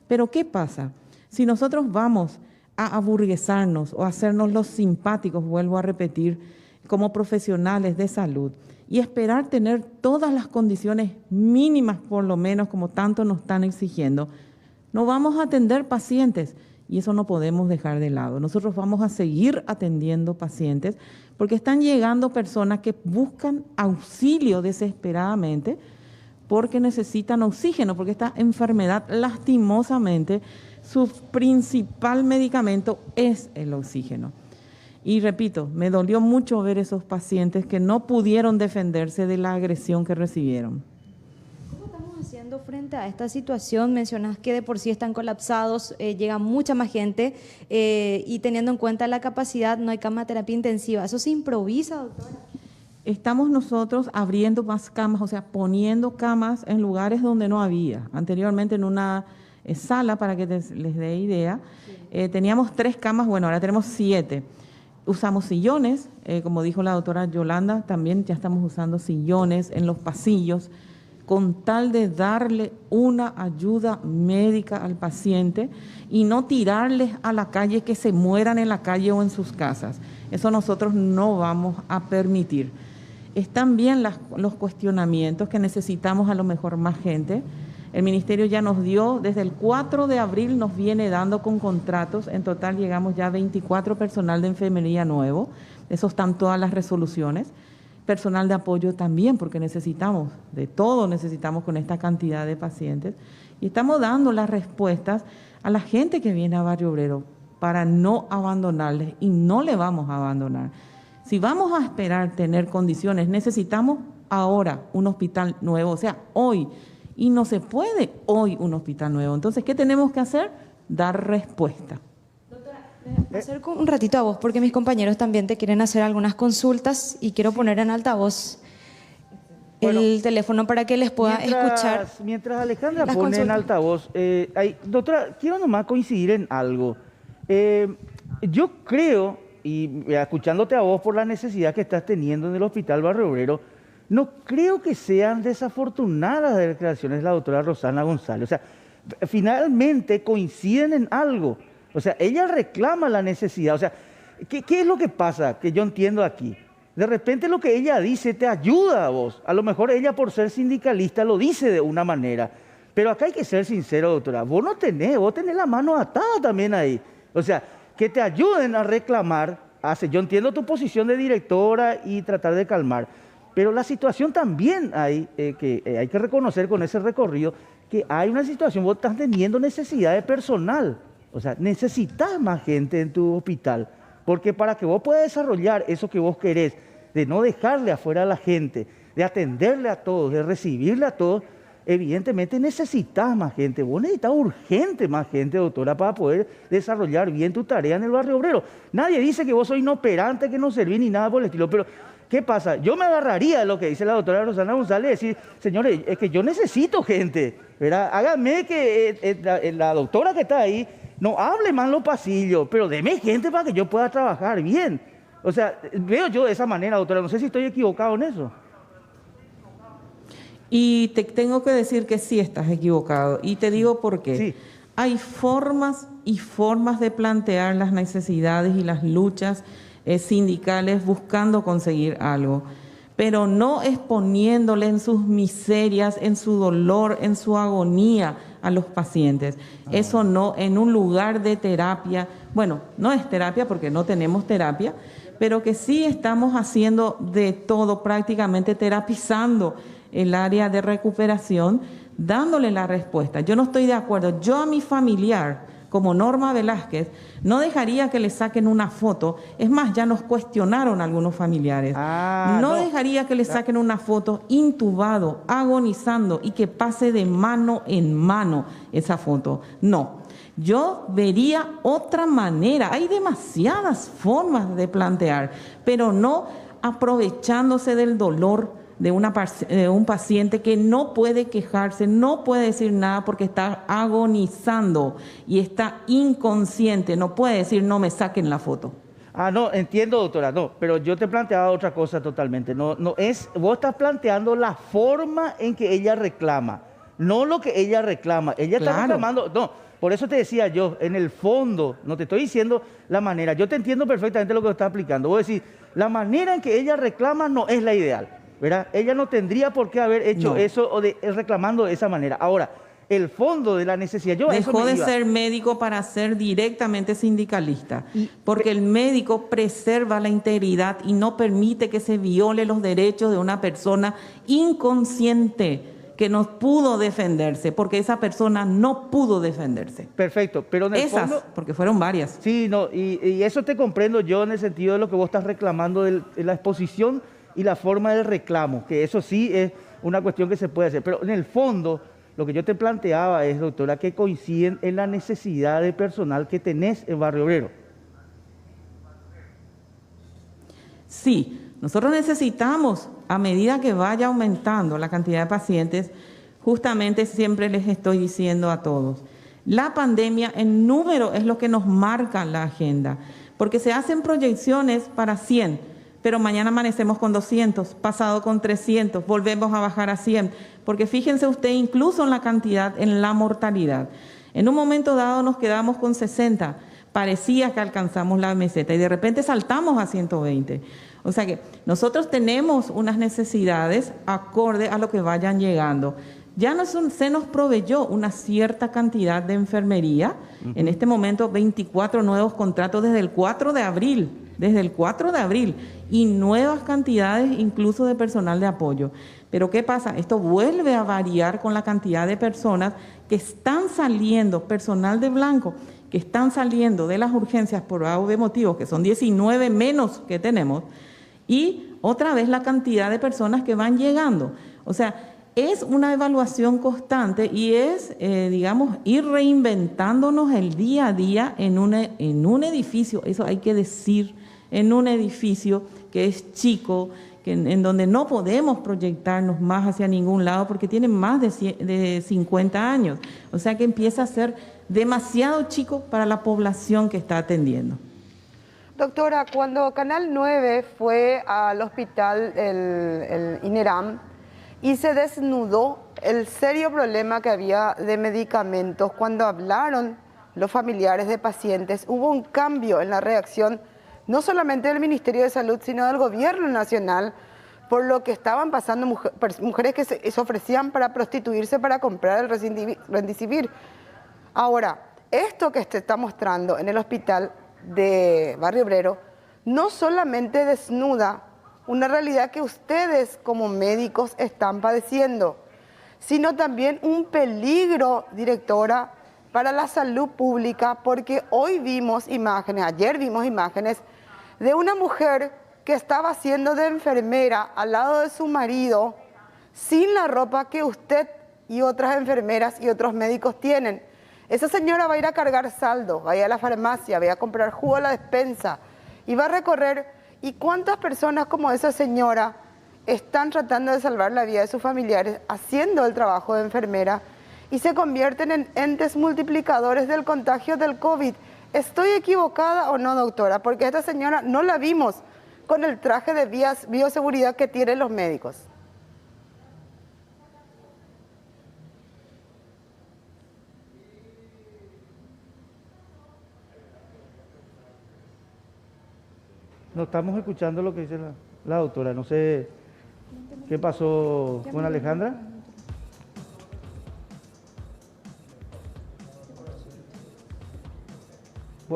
Pero ¿qué pasa? Si nosotros vamos a aburguesarnos o a hacernos los simpáticos, vuelvo a repetir, como profesionales de salud, y esperar tener todas las condiciones mínimas, por lo menos, como tanto nos están exigiendo, no vamos a atender pacientes, y eso no podemos dejar de lado. Nosotros vamos a seguir atendiendo pacientes porque están llegando personas que buscan auxilio desesperadamente porque necesitan oxígeno, porque esta enfermedad, lastimosamente, su principal medicamento es el oxígeno. Y repito, me dolió mucho ver esos pacientes que no pudieron defenderse de la agresión que recibieron. ¿Cómo estamos haciendo frente a esta situación? Mencionas que de por sí están colapsados, llega mucha más gente y teniendo en cuenta la capacidad, no hay cama de terapia intensiva. ¿Eso se improvisa, doctora? Estamos nosotros abriendo más camas, o sea, poniendo camas en lugares donde no había. Anteriormente en una sala, para que les dé idea, teníamos 3 camas, bueno, ahora tenemos 7. Usamos sillones, como dijo la doctora Yolanda, también ya estamos usando sillones en los pasillos, con tal de darle una ayuda médica al paciente y no tirarles a la calle, que se mueran en la calle o en sus casas. Eso nosotros no vamos a permitir. Están bien los cuestionamientos, que necesitamos a lo mejor más gente. El ministerio ya nos dio, desde el 4 de abril nos viene dando con contratos. En total llegamos ya a 24 personal de enfermería nuevo. Eso están todas las resoluciones. Personal de apoyo también, porque necesitamos, de todo necesitamos con esta cantidad de pacientes. Y estamos dando las respuestas a la gente que viene a Barrio Obrero para no abandonarles, y no le vamos a abandonar. Si vamos a esperar tener condiciones, necesitamos ahora un hospital nuevo, o sea, hoy. Y no se puede hoy un hospital nuevo. Entonces, ¿qué tenemos que hacer? Dar respuesta. Doctora, me acerco un ratito a vos porque mis compañeros también te quieren hacer algunas consultas y quiero poner en altavoz el teléfono para que les pueda escuchar. Mientras Alejandra pone en altavoz, doctora, quiero nomás coincidir en algo. Yo creo, y escuchándote a vos por la necesidad que estás teniendo en el Hospital Barrio Obrero, no creo que sean desafortunadas las declaraciones de la doctora Rosana González. O sea, finalmente coinciden en algo. O sea, ella reclama la necesidad. O sea, ¿qué es lo que pasa? Que yo entiendo aquí. De repente lo que ella dice te ayuda a vos. A lo mejor ella, por ser sindicalista, lo dice de una manera. Pero acá hay que ser sincero, doctora. Vos tenés la mano atada también ahí. O sea, que te ayuden a reclamar. Yo entiendo tu posición de directora y tratar de calmar, pero la situación también hay que reconocer con ese recorrido que hay una situación, vos estás teniendo necesidad de personal. O sea, necesitas más gente en tu hospital, porque para que vos puedas desarrollar eso que vos querés, de no dejarle afuera a la gente, de atenderle a todos, de recibirle a todos, evidentemente necesitas más gente. Vos necesitas urgente más gente, doctora, para poder desarrollar bien tu tarea en el barrio obrero. Nadie dice que vos sos inoperante, que no servís ni nada por el estilo, pero ¿qué pasa? Yo me agarraría de lo que dice la doctora Rosana González y decir, señores, es que yo necesito gente, ¿verdad? Háganme que la doctora que está ahí no hable más en los pasillos, pero deme gente para que yo pueda trabajar bien. O sea, veo yo de esa manera, doctora, no sé si estoy equivocado en eso. Y te tengo que decir que sí estás equivocado, y te digo por qué. Sí. Hay formas y formas de plantear las necesidades y las luchas sindicales buscando conseguir algo, pero no exponiéndole en sus miserias, en su dolor, en su agonía a los pacientes. Eso no, en un lugar de terapia, bueno, no es terapia porque no tenemos terapia, pero que sí estamos haciendo de todo, prácticamente terapizando el área de recuperación, dándole la respuesta. Yo no estoy de acuerdo. Yo a mi familiar, como Norma Velázquez, no dejaría que le saquen una foto. Es más, ya nos cuestionaron algunos familiares. No dejaría que le saquen una foto intubado, agonizando y que pase de mano en mano esa foto. No. Yo vería otra manera. Hay demasiadas formas de plantear, pero no aprovechándose del dolor de un paciente que no puede quejarse, no puede decir nada porque está agonizando y está inconsciente. No puede decir, no me saquen la foto. No, entiendo, doctora, no, pero yo te planteaba otra cosa totalmente. No es, vos estás planteando la forma en que ella reclama, no lo que ella reclama. Ella está reclamando, no, por eso te decía yo, en el fondo, no te estoy diciendo la manera, yo te entiendo perfectamente lo que estás aplicando. Vos decís, la manera en que ella reclama no es la ideal, ¿verdad? Ella no tendría por qué haber hecho eso o reclamando de esa manera. Ahora, el fondo de la necesidad. Dejó de ser médico para ser directamente sindicalista, porque el médico preserva la integridad y no permite que se viole los derechos de una persona inconsciente que no pudo defenderse, porque esa persona no pudo defenderse. Perfecto, pero en el fondo, porque fueron varias. Sí, no, y eso te comprendo yo en el sentido de lo que vos estás reclamando de la exposición y la forma del reclamo, que eso sí es una cuestión que se puede hacer, pero en el fondo lo que yo te planteaba es, doctora, que coinciden en la necesidad de personal que tenés en Barrio Obrero. Sí, nosotros necesitamos, a medida que vaya aumentando la cantidad de pacientes, justamente siempre les estoy diciendo a todos, la pandemia en número es lo que nos marca la agenda, porque se hacen proyecciones para 100, pero mañana amanecemos con 200, pasado con 300, volvemos a bajar a 100, porque fíjense usted incluso en la cantidad, en la mortalidad. En un momento dado nos quedamos con 60, parecía que alcanzamos la meseta y de repente saltamos a 120. O sea que nosotros tenemos unas necesidades acorde a lo que vayan llegando. Ya se nos proveyó una cierta cantidad de enfermería. En este momento 24 nuevos contratos desde el 4 de abril. Y nuevas cantidades incluso de personal de apoyo. Pero ¿qué pasa? Esto vuelve a variar con la cantidad de personas que están saliendo, personal de blanco, que están saliendo de las urgencias por A motivos, que son 19 menos que tenemos, y otra vez la cantidad de personas que van llegando. O sea, es una evaluación constante y es, digamos, ir reinventándonos el día a día en un edificio, eso hay que decir, en un edificio que es chico, en donde no podemos proyectarnos más hacia ningún lado porque tiene más de 50 años. O sea que empieza a ser demasiado chico para la población que está atendiendo. Doctora, cuando Canal 9 fue al hospital, el INERAM, y se desnudó el serio problema que había de medicamentos, cuando hablaron los familiares de pacientes, hubo un cambio en la reacción no solamente del Ministerio de Salud, sino del Gobierno Nacional, por lo que estaban pasando mujeres que se ofrecían para prostituirse para comprar el Remdesivir. Ahora, esto que se está mostrando en el hospital de Barrio Obrero no solamente desnuda una realidad que ustedes como médicos están padeciendo, sino también un peligro, directora, para la salud pública, porque hoy vimos imágenes, ayer vimos imágenes de una mujer que estaba haciendo de enfermera al lado de su marido sin la ropa que usted y otras enfermeras y otros médicos tienen. Esa señora va a ir a cargar saldo, va a ir a la farmacia, va a ir a comprar jugo a la despensa y va a recorrer. ¿Y cuántas personas como esa señora están tratando de salvar la vida de sus familiares haciendo el trabajo de enfermera y se convierten en entes multiplicadores del contagio del COVID? ¿Estoy equivocada o no, doctora? Porque esta señora no la vimos con el traje de bioseguridad que tienen los médicos. No estamos escuchando lo que dice la doctora. No sé qué pasó con Alejandra.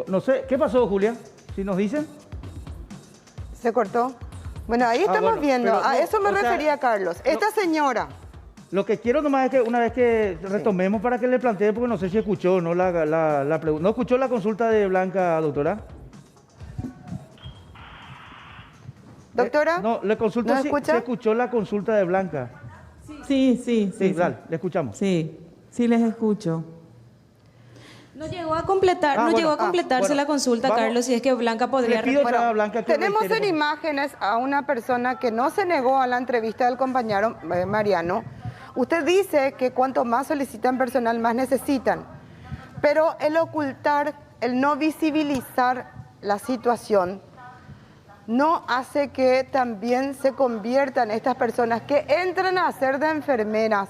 No sé, ¿qué pasó, Julia? Si nos dicen. ¿Se cortó? Bueno, ahí estamos bueno, viendo. pero A no, eso me refería, Carlos. Esta señora. Lo que quiero nomás es que una vez que retomemos para que le plantee, porque no sé si escuchó no la pregunta. ¿No escuchó la consulta de Blanca, doctora? ¿Doctora? No, le consulto ¿No si escucha? se escuchó la consulta de Blanca. Sí. Dale, le escuchamos. Sí, les escucho. No llegó a completar, completarse bueno, la consulta, vamos. Carlos, si es que Blanca podría... Le pido otra vez a Blanca que Tenemos reitere, en por favor. imágenes a una persona que no se negó a la entrevista del compañero Mariano. Usted dice que cuanto más solicitan personal, más necesitan. Pero el ocultar, el no visibilizar la situación, no hace que también se conviertan estas personas que entran a ser de enfermeras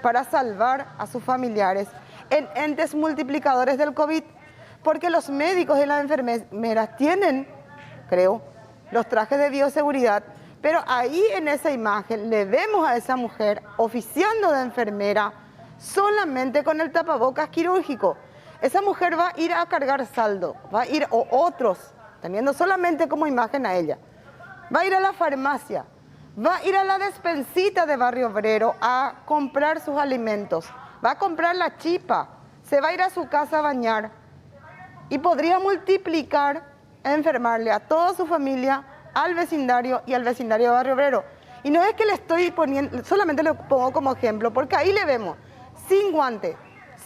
para salvar a sus familiares en entes multiplicadores del COVID, porque los médicos y las enfermeras tienen, creo, los trajes de bioseguridad, pero ahí en esa imagen le vemos a esa mujer oficiando de enfermera solamente con el tapabocas quirúrgico. Esa mujer va a ir a cargar saldo, va a ir, o otros, teniendo solamente como imagen a ella, va a ir a la farmacia, va a ir a la despensita de Barrio Obrero a comprar sus alimentos, va a comprar la chipa, se va a ir a su casa a bañar y podría multiplicar, enfermarle a toda su familia, al vecindario y al vecindario de Barrio Obrero. Y no es que le estoy poniendo, solamente lo pongo como ejemplo, porque ahí le vemos, sin guante,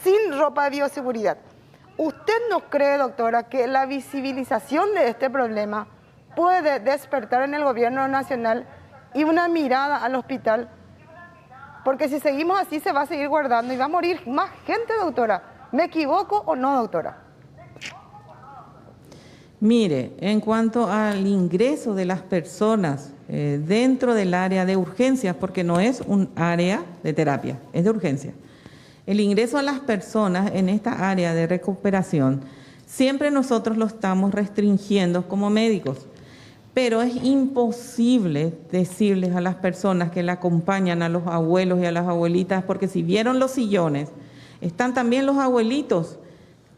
sin ropa de bioseguridad. ¿Usted no cree, doctora, que la visibilización de este problema puede despertar en el gobierno nacional y una mirada al hospital? Porque si seguimos así se va a seguir guardando y va a morir más gente, doctora. ¿Me equivoco o no, doctora? Mire, en cuanto al ingreso de las personas dentro del área de urgencias, porque no es un área de terapia, es de urgencia. El ingreso a las personas en esta área de recuperación, siempre nosotros lo estamos restringiendo como médicos. Pero es imposible decirles a las personas que le acompañan a los abuelos y a las abuelitas, porque si vieron los sillones, están también los abuelitos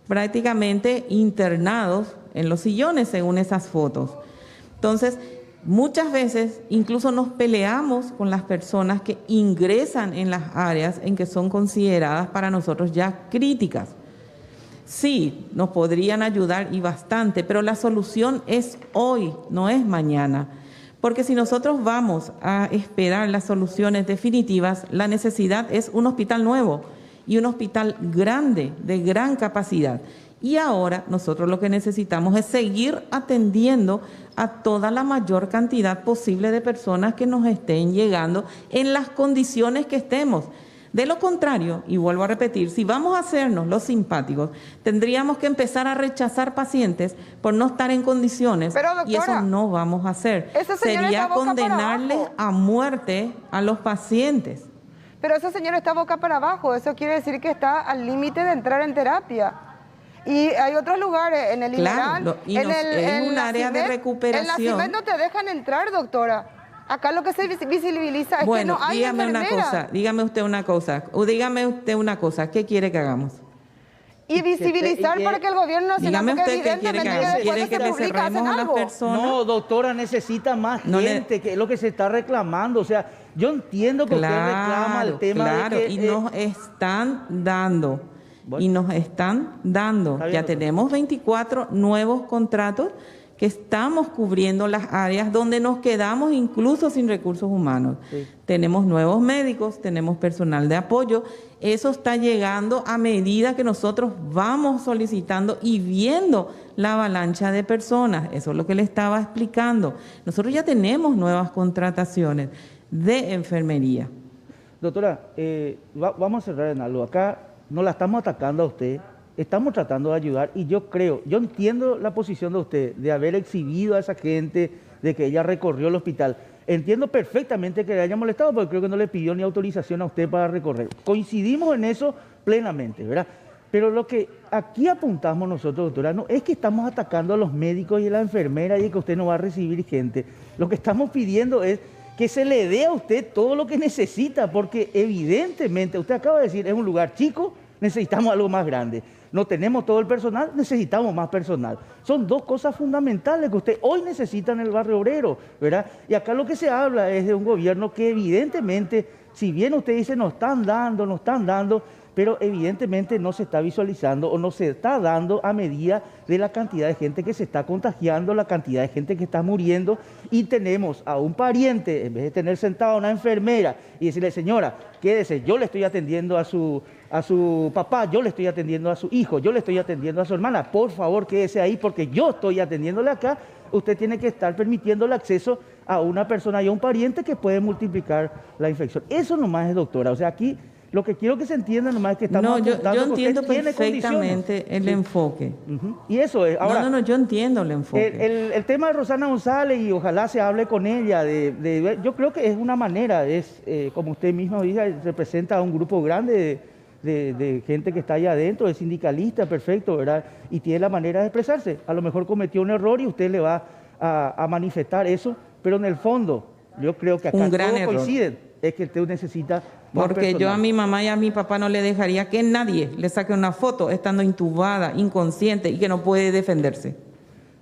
prácticamente internados en los sillones según esas fotos. Entonces, muchas veces incluso nos peleamos con las personas que ingresan en las áreas en que son consideradas para nosotros ya críticas. Sí, nos podrían ayudar y bastante, pero la solución es hoy, no es mañana. Porque si nosotros vamos a esperar las soluciones definitivas, la necesidad es un hospital nuevo y un hospital grande, de gran capacidad. Y ahora nosotros lo que necesitamos es seguir atendiendo a toda la mayor cantidad posible de personas que nos estén llegando en las condiciones que estemos. De lo contrario, y vuelvo a repetir, si vamos a hacernos los simpáticos, tendríamos que empezar a rechazar pacientes por no estar en condiciones. Pero, doctora, y eso no vamos a hacer. Sería condenarles a muerte a los pacientes. Pero esa señora está boca para abajo, eso quiere decir que está al límite de entrar en terapia. Y hay otros lugares, en el Claro, Ineral, es un área de recuperación. En la CIMED no te dejan entrar, doctora. Acá lo que se visibiliza es que no hay enfermera. dígame usted una cosa, ¿qué quiere que hagamos? y visibilizar para que el gobierno nacional, Dígame porque usted qué quiere que evidentemente haga. después ¿Quiere que se le publica, hacen cerremos a las algo. personas? No, doctora, necesita más gente, que es lo que se está reclamando. O sea, yo entiendo que usted reclama el tema de que... y nos están dando. Bueno. Y nos están dando. Está bien, Ya doctora. tenemos 24 nuevos contratos que estamos cubriendo las áreas donde nos quedamos incluso sin recursos humanos. Sí. Tenemos nuevos médicos, tenemos personal de apoyo. Eso está llegando a medida que nosotros vamos solicitando y viendo la avalancha de personas. Eso es lo que le estaba explicando. Nosotros ya tenemos nuevas contrataciones de enfermería. Doctora, vamos a cerrar en algo. Acá no la estamos atacando a usted, estamos tratando de ayudar y yo entiendo la posición de usted, de haber exhibido a esa gente, de que ella recorrió el hospital. Entiendo perfectamente que le haya molestado, porque creo que no le pidió ni autorización a usted para recorrer. Coincidimos en eso plenamente, ¿verdad? Pero lo que aquí apuntamos nosotros, doctora, no es que estamos atacando a los médicos y a la enfermera y que usted no va a recibir gente. Lo que estamos pidiendo es que se le dé a usted todo lo que necesita, porque evidentemente, usted acaba de decir, es un lugar chico, necesitamos algo más grande. No tenemos todo el personal, necesitamos más personal. Son dos cosas fundamentales que usted hoy necesita en el barrio obrero, ¿verdad? Y acá lo que se habla es de un gobierno que evidentemente, si bien usted dice nos están dando, pero evidentemente no se está visualizando o no se está dando a medida de la cantidad de gente que se está contagiando, la cantidad de gente que está muriendo, y tenemos a un pariente, en vez de tener sentado a una enfermera y decirle, señora, quédese, yo le estoy atendiendo a su papá, yo le estoy atendiendo a su hijo, yo le estoy atendiendo a su hermana, por favor quédese ahí porque yo estoy atendiéndole acá. Usted tiene que estar permitiendo el acceso a una persona y a un pariente que puede multiplicar la infección. Eso nomás es, doctora. O sea, aquí lo que quiero que se entienda nomás es que estamos... No, yo apuntando que usted entiendo tiene perfectamente condiciones. el Sí. enfoque. Y eso es. Ahora, No, yo entiendo el enfoque. el tema de Rosana González, y ojalá se hable con ella, yo creo que es una manera, como usted misma dice, representa a un grupo grande de gente que está allá adentro, de sindicalistas, perfecto, ¿verdad? Y tiene la manera de expresarse. A lo mejor cometió un error y usted le va a manifestar eso, pero en el fondo, yo creo que acá Un gran todos error. coinciden, es que usted necesita más Porque yo personal. a mi mamá y a mi papá no le dejaría que nadie le saque una foto estando intubada, inconsciente y que no puede defenderse.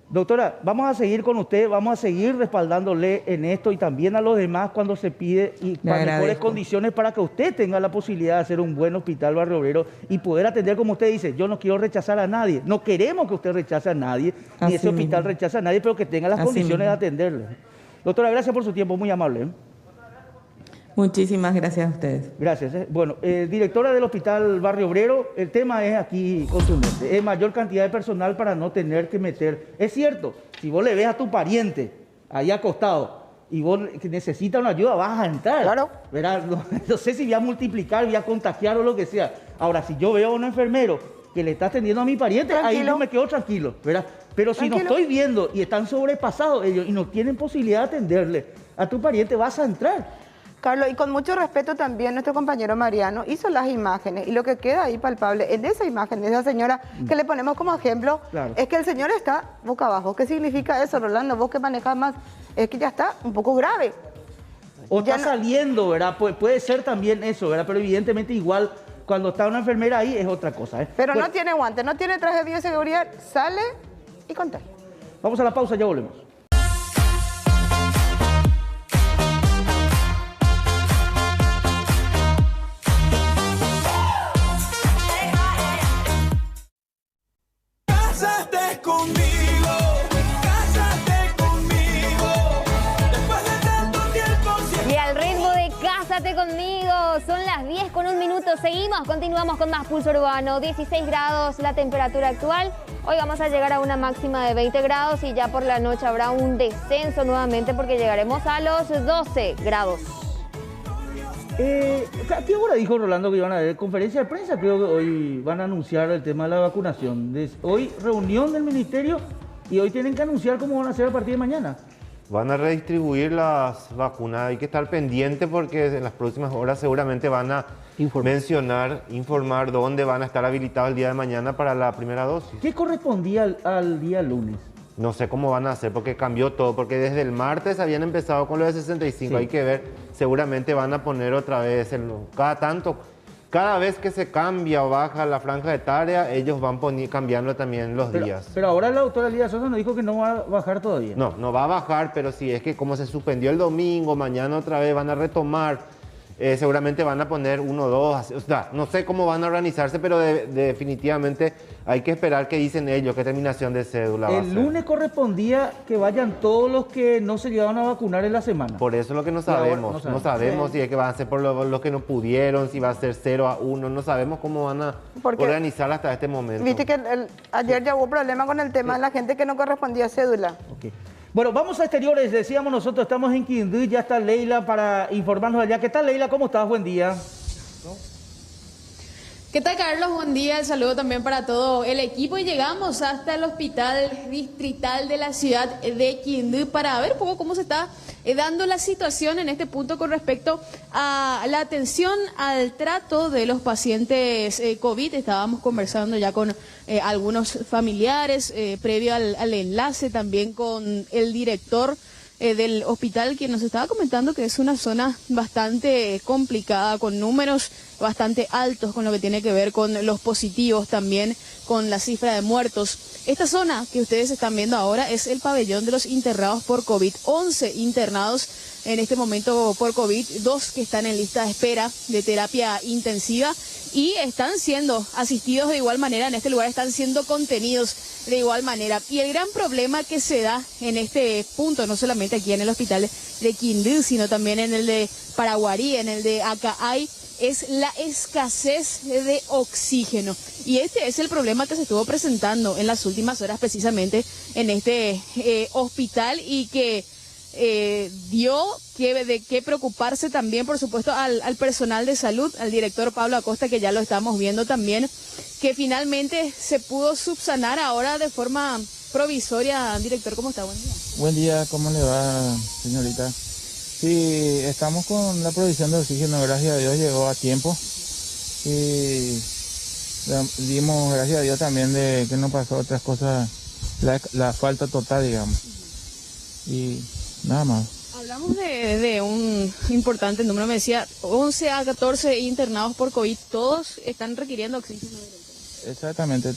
Doctora, vamos a seguir con usted, vamos a seguir respaldándole en esto y también a los demás cuando se pide y para mejores agradezco. condiciones para que usted tenga la posibilidad de hacer un buen hospital barrio obrero y poder atender, como usted dice, yo no quiero rechazar a nadie, no queremos que usted rechace a nadie, ni Así ese hospital mismo. rechace a nadie, pero que tenga las Así condiciones de mismo. atenderle. Doctora, gracias por su tiempo, muy amable. Muchísimas gracias a ustedes. Gracias. Bueno, directora del Hospital Barrio Obrero, el tema es aquí contundente. Es mayor cantidad de personal para no tener que meter. Es cierto, si vos le ves a tu pariente ahí acostado y vos que necesita una ayuda, vas a entrar. Claro. ¿Verdad? No sé si voy a multiplicar, voy a contagiar o lo que sea. Ahora, si yo veo a un enfermero que le está atendiendo a mi pariente, ahí Tranquilo. yo me quedo tranquilo, ¿verdad? Pero si no Tranquilo. estoy viendo y están sobrepasados ellos y no tienen posibilidad de atenderle a tu pariente, vas a entrar. Carlos, y con mucho respeto también nuestro compañero Mariano hizo las imágenes y lo que queda ahí palpable en esa imagen de esa señora que le ponemos como ejemplo Claro. es que el señor está boca abajo. ¿Qué significa eso, Rolando? Vos que manejas más, es que ya está un poco grave. O está saliendo, ¿verdad? Puede ser también eso, ¿verdad? Pero evidentemente igual cuando está una enfermera ahí es otra cosa, ¿eh? Pero Bueno, no tiene guantes, no tiene traje de bioseguridad, sale y contagia. vamos a la pausa, ya volvemos. Cásate conmigo, cásate conmigo. Después de tanto tiempo Y al ritmo de Cásate conmigo, son las 10:01. Seguimos, continuamos con más Pulso Urbano. 16 grados la temperatura actual. Hoy vamos a llegar a una máxima de 20 grados y ya por la noche habrá un descenso nuevamente porque llegaremos a los 12 grados. ¿A qué hora dijo Rolando que iban a haber conferencia de prensa? Creo que hoy van a anunciar el tema de la vacunación. Hoy reunión del ministerio y hoy tienen que anunciar cómo van a hacer a partir de mañana. Van a redistribuir las vacunas, hay que estar pendiente porque en las próximas horas seguramente van a informar dónde van a estar habilitados el día de mañana para la primera dosis. ¿Qué correspondía al día lunes? No sé cómo van a hacer porque cambió todo, porque desde el martes habían empezado con lo de 65, Sí. hay que ver, seguramente van a poner otra vez, cada tanto cada vez que se cambia o baja la franja etaria, ellos van cambiando también los días. Pero ahora la doctora Lía Sosa nos dijo que no va a bajar todavía. No, no va a bajar, pero si es que como se suspendió el domingo, mañana otra vez van a retomar. Seguramente van a poner 1 o 2, o sea, no sé cómo van a organizarse, pero definitivamente hay que esperar qué dicen ellos, qué terminación de cédula va a ser. El lunes correspondía que vayan todos los que no se llegaron a vacunar en la semana. Por eso es lo que no sabemos. No sabemos si es que van a ser por los que no pudieron, si va a ser 0 a 1, no sabemos cómo van a organizar hasta este momento. Viste que ayer ya hubo problema con el tema de la gente que no correspondía a cédula. Okay. Bueno, vamos a exteriores, decíamos nosotros, estamos en Quindú, ya está Leila para informarnos allá. ¿Qué tal, Leila? ¿Cómo estás? Buen día. ¿Qué tal, Carlos? Buen día, el saludo también para todo el equipo y llegamos hasta el hospital distrital de la ciudad de Quindú para ver un poco cómo se está dando la situación en este punto con respecto a la atención al trato de los pacientes COVID. Estábamos conversando ya con algunos familiares previo al enlace también con el director del hospital, quien nos estaba comentando que es una zona bastante complicada, con números bastante altos con lo que tiene que ver con los positivos, también con la cifra de muertos. Esta zona que ustedes están viendo ahora es el pabellón de los internados por COVID. 11 internados en este momento por COVID, 2 que están en lista de espera de terapia intensiva y están siendo asistidos de igual manera en este lugar, están siendo contenidos de igual manera. Y el gran problema que se da en este punto, no solamente aquí en el hospital de Quindú, sino también en el de Paraguarí, en el de Acaay, es la escasez de oxígeno. Y este es el problema que se estuvo presentando en las últimas horas precisamente en este hospital y que dio de qué preocuparse también, por supuesto, al personal de salud, al director Pablo Acosta, que ya lo estamos viendo también, que finalmente se pudo subsanar ahora de forma provisoria. Director, ¿cómo está? Buen día. Buen día, ¿cómo le va, señorita? Sí, estamos con la provisión de oxígeno, gracias a Dios llegó a tiempo. Y dimos, gracias a Dios también, de que no pasó otras cosas, la falta total, digamos. Y nada más. Hablamos de un importante número, me decía, 11 a 14 internados por COVID, todos están requiriendo oxígeno. Exactamente,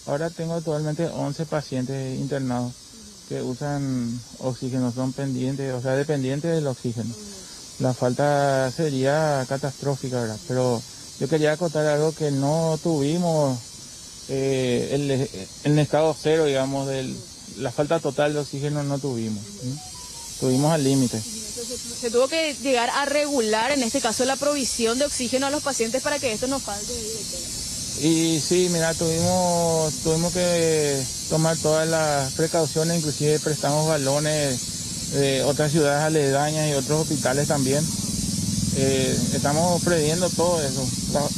ahora tengo actualmente 11 pacientes internados que usan oxígeno, son pendientes, o sea, dependientes del oxígeno. La falta sería catastrófica, ¿verdad? Pero yo quería acotar algo que no tuvimos en estado cero, digamos, la falta total de oxígeno no tuvimos, ¿no? Estuvimos al límite. Se tuvo que llegar a regular, en este caso, la provisión de oxígeno a los pacientes para que esto no falte. Y sí, mira, tuvimos que tomar todas las precauciones, inclusive prestamos balones de otras ciudades aledañas y otros hospitales también. Estamos previendo todo eso.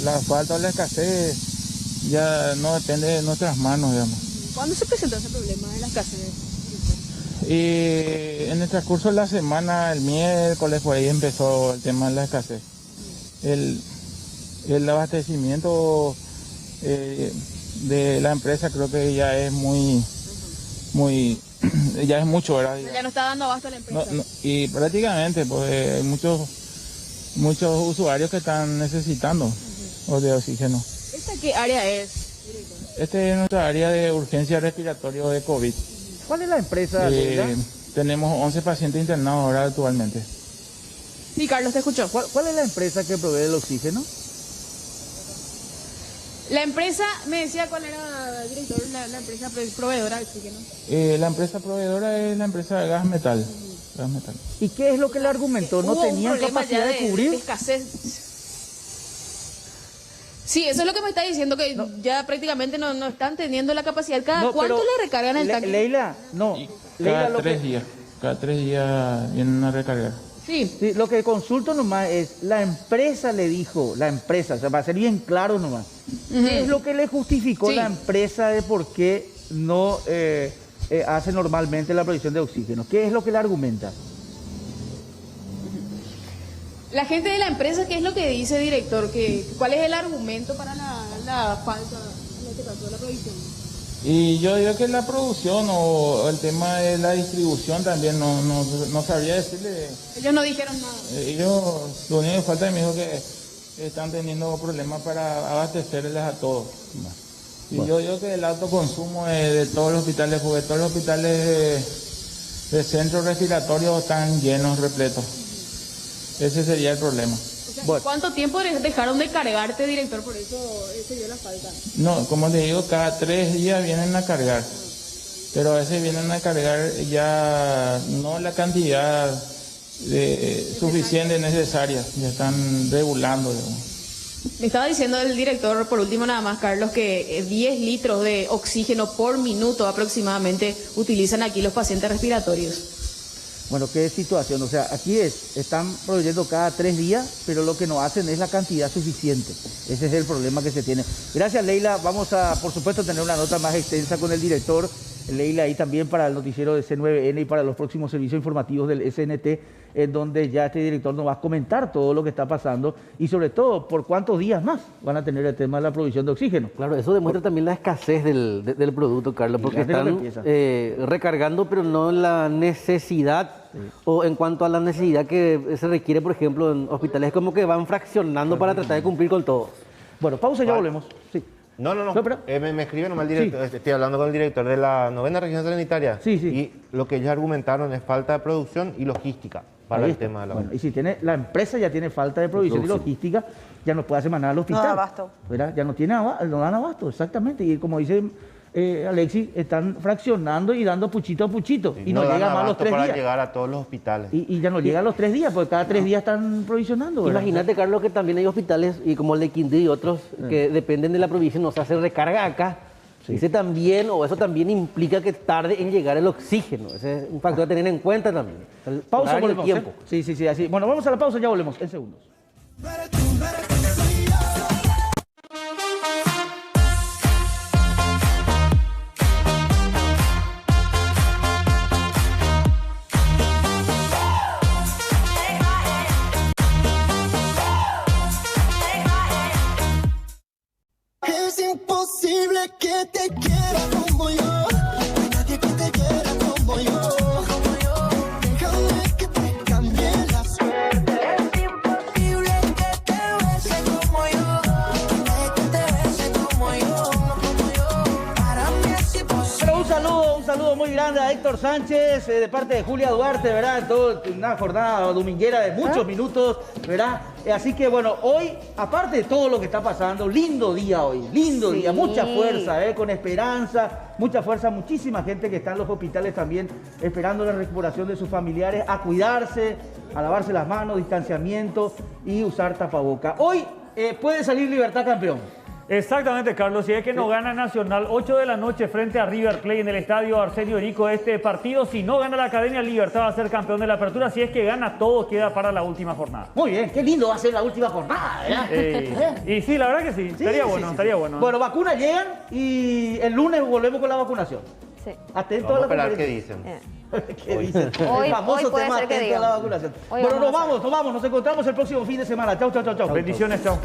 La falta o la escasez ya no depende de nuestras manos, digamos. ¿Cuándo se presentó ese problema de la escasez? Y en el transcurso de la semana, el miércoles, por ahí empezó el tema de la escasez. El abastecimiento de la empresa creo que ya es ya es mucho, ¿verdad? Ya no está dando abasto a la empresa. Y prácticamente, pues hay muchos usuarios que están necesitando de oxígeno. ¿Esta qué área es? Este es nuestra área de urgencia respiratoria de COVID. ¿Cuál es la empresa? Tenemos 11 pacientes internados ahora actualmente. Sí, Carlos, te escucho. ¿Cuál es la empresa que provee el oxígeno? La empresa, me decía cuál era, director, la empresa proveedora de oxígeno. La empresa proveedora es la empresa de Gas Metal. ¿Y qué es lo que le argumentó? ¿No tenían capacidad de cubrir? De escasez. Sí, eso es lo que me está diciendo, que ya prácticamente no están teniendo la capacidad. ¿Cuánto le recargan el tanque? Leila, no. Cada 3 días. Cada 3 días vienen a recargar. Sí, lo que consulto nomás es, la empresa le dijo, o sea, para ser bien claro nomás, ¿qué es lo que le justificó la empresa de por qué no hace normalmente la provisión de oxígeno? ¿Qué es lo que le argumenta? La gente de la empresa, ¿qué es lo que dice, director? ¿Cuál es el argumento para la falta, en este caso, de la provisión? Y yo digo que la producción o el tema de la distribución también no sabría decirle. Ellos no dijeron nada. Ellos, lo único que falta me dijo que están teniendo problemas para abastecerles a todos. Y yo digo que el alto consumo de todos los hospitales, porque todos los hospitales de centros respiratorios están llenos, repletos. Ese sería el problema. ¿Cuánto tiempo dejaron de cargarte, director? Por eso se dio la falta. No, como te digo, cada 3 días vienen a cargar. Pero a veces vienen a cargar ya no la cantidad suficiente necesaria. Ya están regulando, digamos. Me estaba diciendo el director, por último nada más, Carlos, que 10 litros de oxígeno por minuto aproximadamente utilizan aquí los pacientes respiratorios. Bueno, qué situación, o sea, aquí están proveyendo cada 3 días, pero lo que no hacen es la cantidad suficiente. Ese es el problema que se tiene. Gracias, Leila. Vamos a, por supuesto, tener una nota más extensa con el director. Leila ahí también para el noticiero de C9N y para los próximos servicios informativos del SNT, en donde ya este director nos va a comentar todo lo que está pasando y sobre todo por cuántos días más van a tener el tema de la provisión de oxígeno. Claro, eso demuestra también la escasez del producto, Carlos, porque están recargando, pero no la necesidad o en cuanto a la necesidad que se requiere, por ejemplo, en hospitales, como que van fraccionando para tratar de cumplir con todo. Bueno, pausa y ya volvemos. Sí. No. Me escribe nomás el director, estoy hablando con el director de la 9ª región sanitaria. Y lo que ellos argumentaron es falta de producción y logística para el tema de la y si tiene, la empresa ya tiene falta de provisión y logística, ya no puede hacer más nada al hospital. No da abasto. ¿Verdad? Ya no dan abasto, exactamente. Y como dice Alexis, están fraccionando y dando puchito a puchito. Y no llegan más los 3 días. Para llegar a todos los hospitales. Y ya no llegan los 3 días, porque cada 3 días están provisionando. ¿verdad? Imagínate, Carlos, que también hay hospitales, y como el de Quindío y otros, que dependen de la provisión, o sea, se recarga acá. Eso también implica que tarde en llegar el oxígeno. Ese es un factor a tener en cuenta también. Pausa, volvemos. Tiempo. Sí, así. Bueno, vamos a la pausa, ya volvemos en segundos. Es imposible que te quiera como yo. Nadie que te quiera como yo. Déjame que te cambie la suerte. Es imposible que te bese como yo. Nadie que te bese como yo. Para mí es imposible. Pero un saludo muy grande a Héctor Sánchez, de parte de Julia Duarte, ¿verdad? Una jornada dominguera de muchos minutos, ¿verdad? Así que bueno, hoy, aparte de todo lo que está pasando, lindo día hoy, lindo día, mucha fuerza, con esperanza, mucha fuerza, muchísima gente que está en los hospitales también esperando la recuperación de sus familiares, a cuidarse, a lavarse las manos, distanciamiento y usar tapaboca. Hoy puede salir Libertad campeón. Exactamente, Carlos. Si es que no gana Nacional, 8 de la noche frente a River Plate en el estadio Arsenio Erico este partido. Si no gana la Academia Libertad, va a ser campeón de la apertura. Si es que gana, todo queda para la última jornada. Muy bien, qué lindo va a ser la última jornada, ¿verdad? Y sí, la verdad que sí. Estaría bueno. Bueno, vacunas llegan y el lunes volvemos con la vacunación. Sí. Atento Vamos a la esperar qué dicen. ¿Qué dicen? Hoy El famoso puede tema ser que atento a digan. la vacunación. Hoy Bueno, vamos nos vamos. Nos encontramos el próximo fin de semana. Chau. Bendiciones, chau.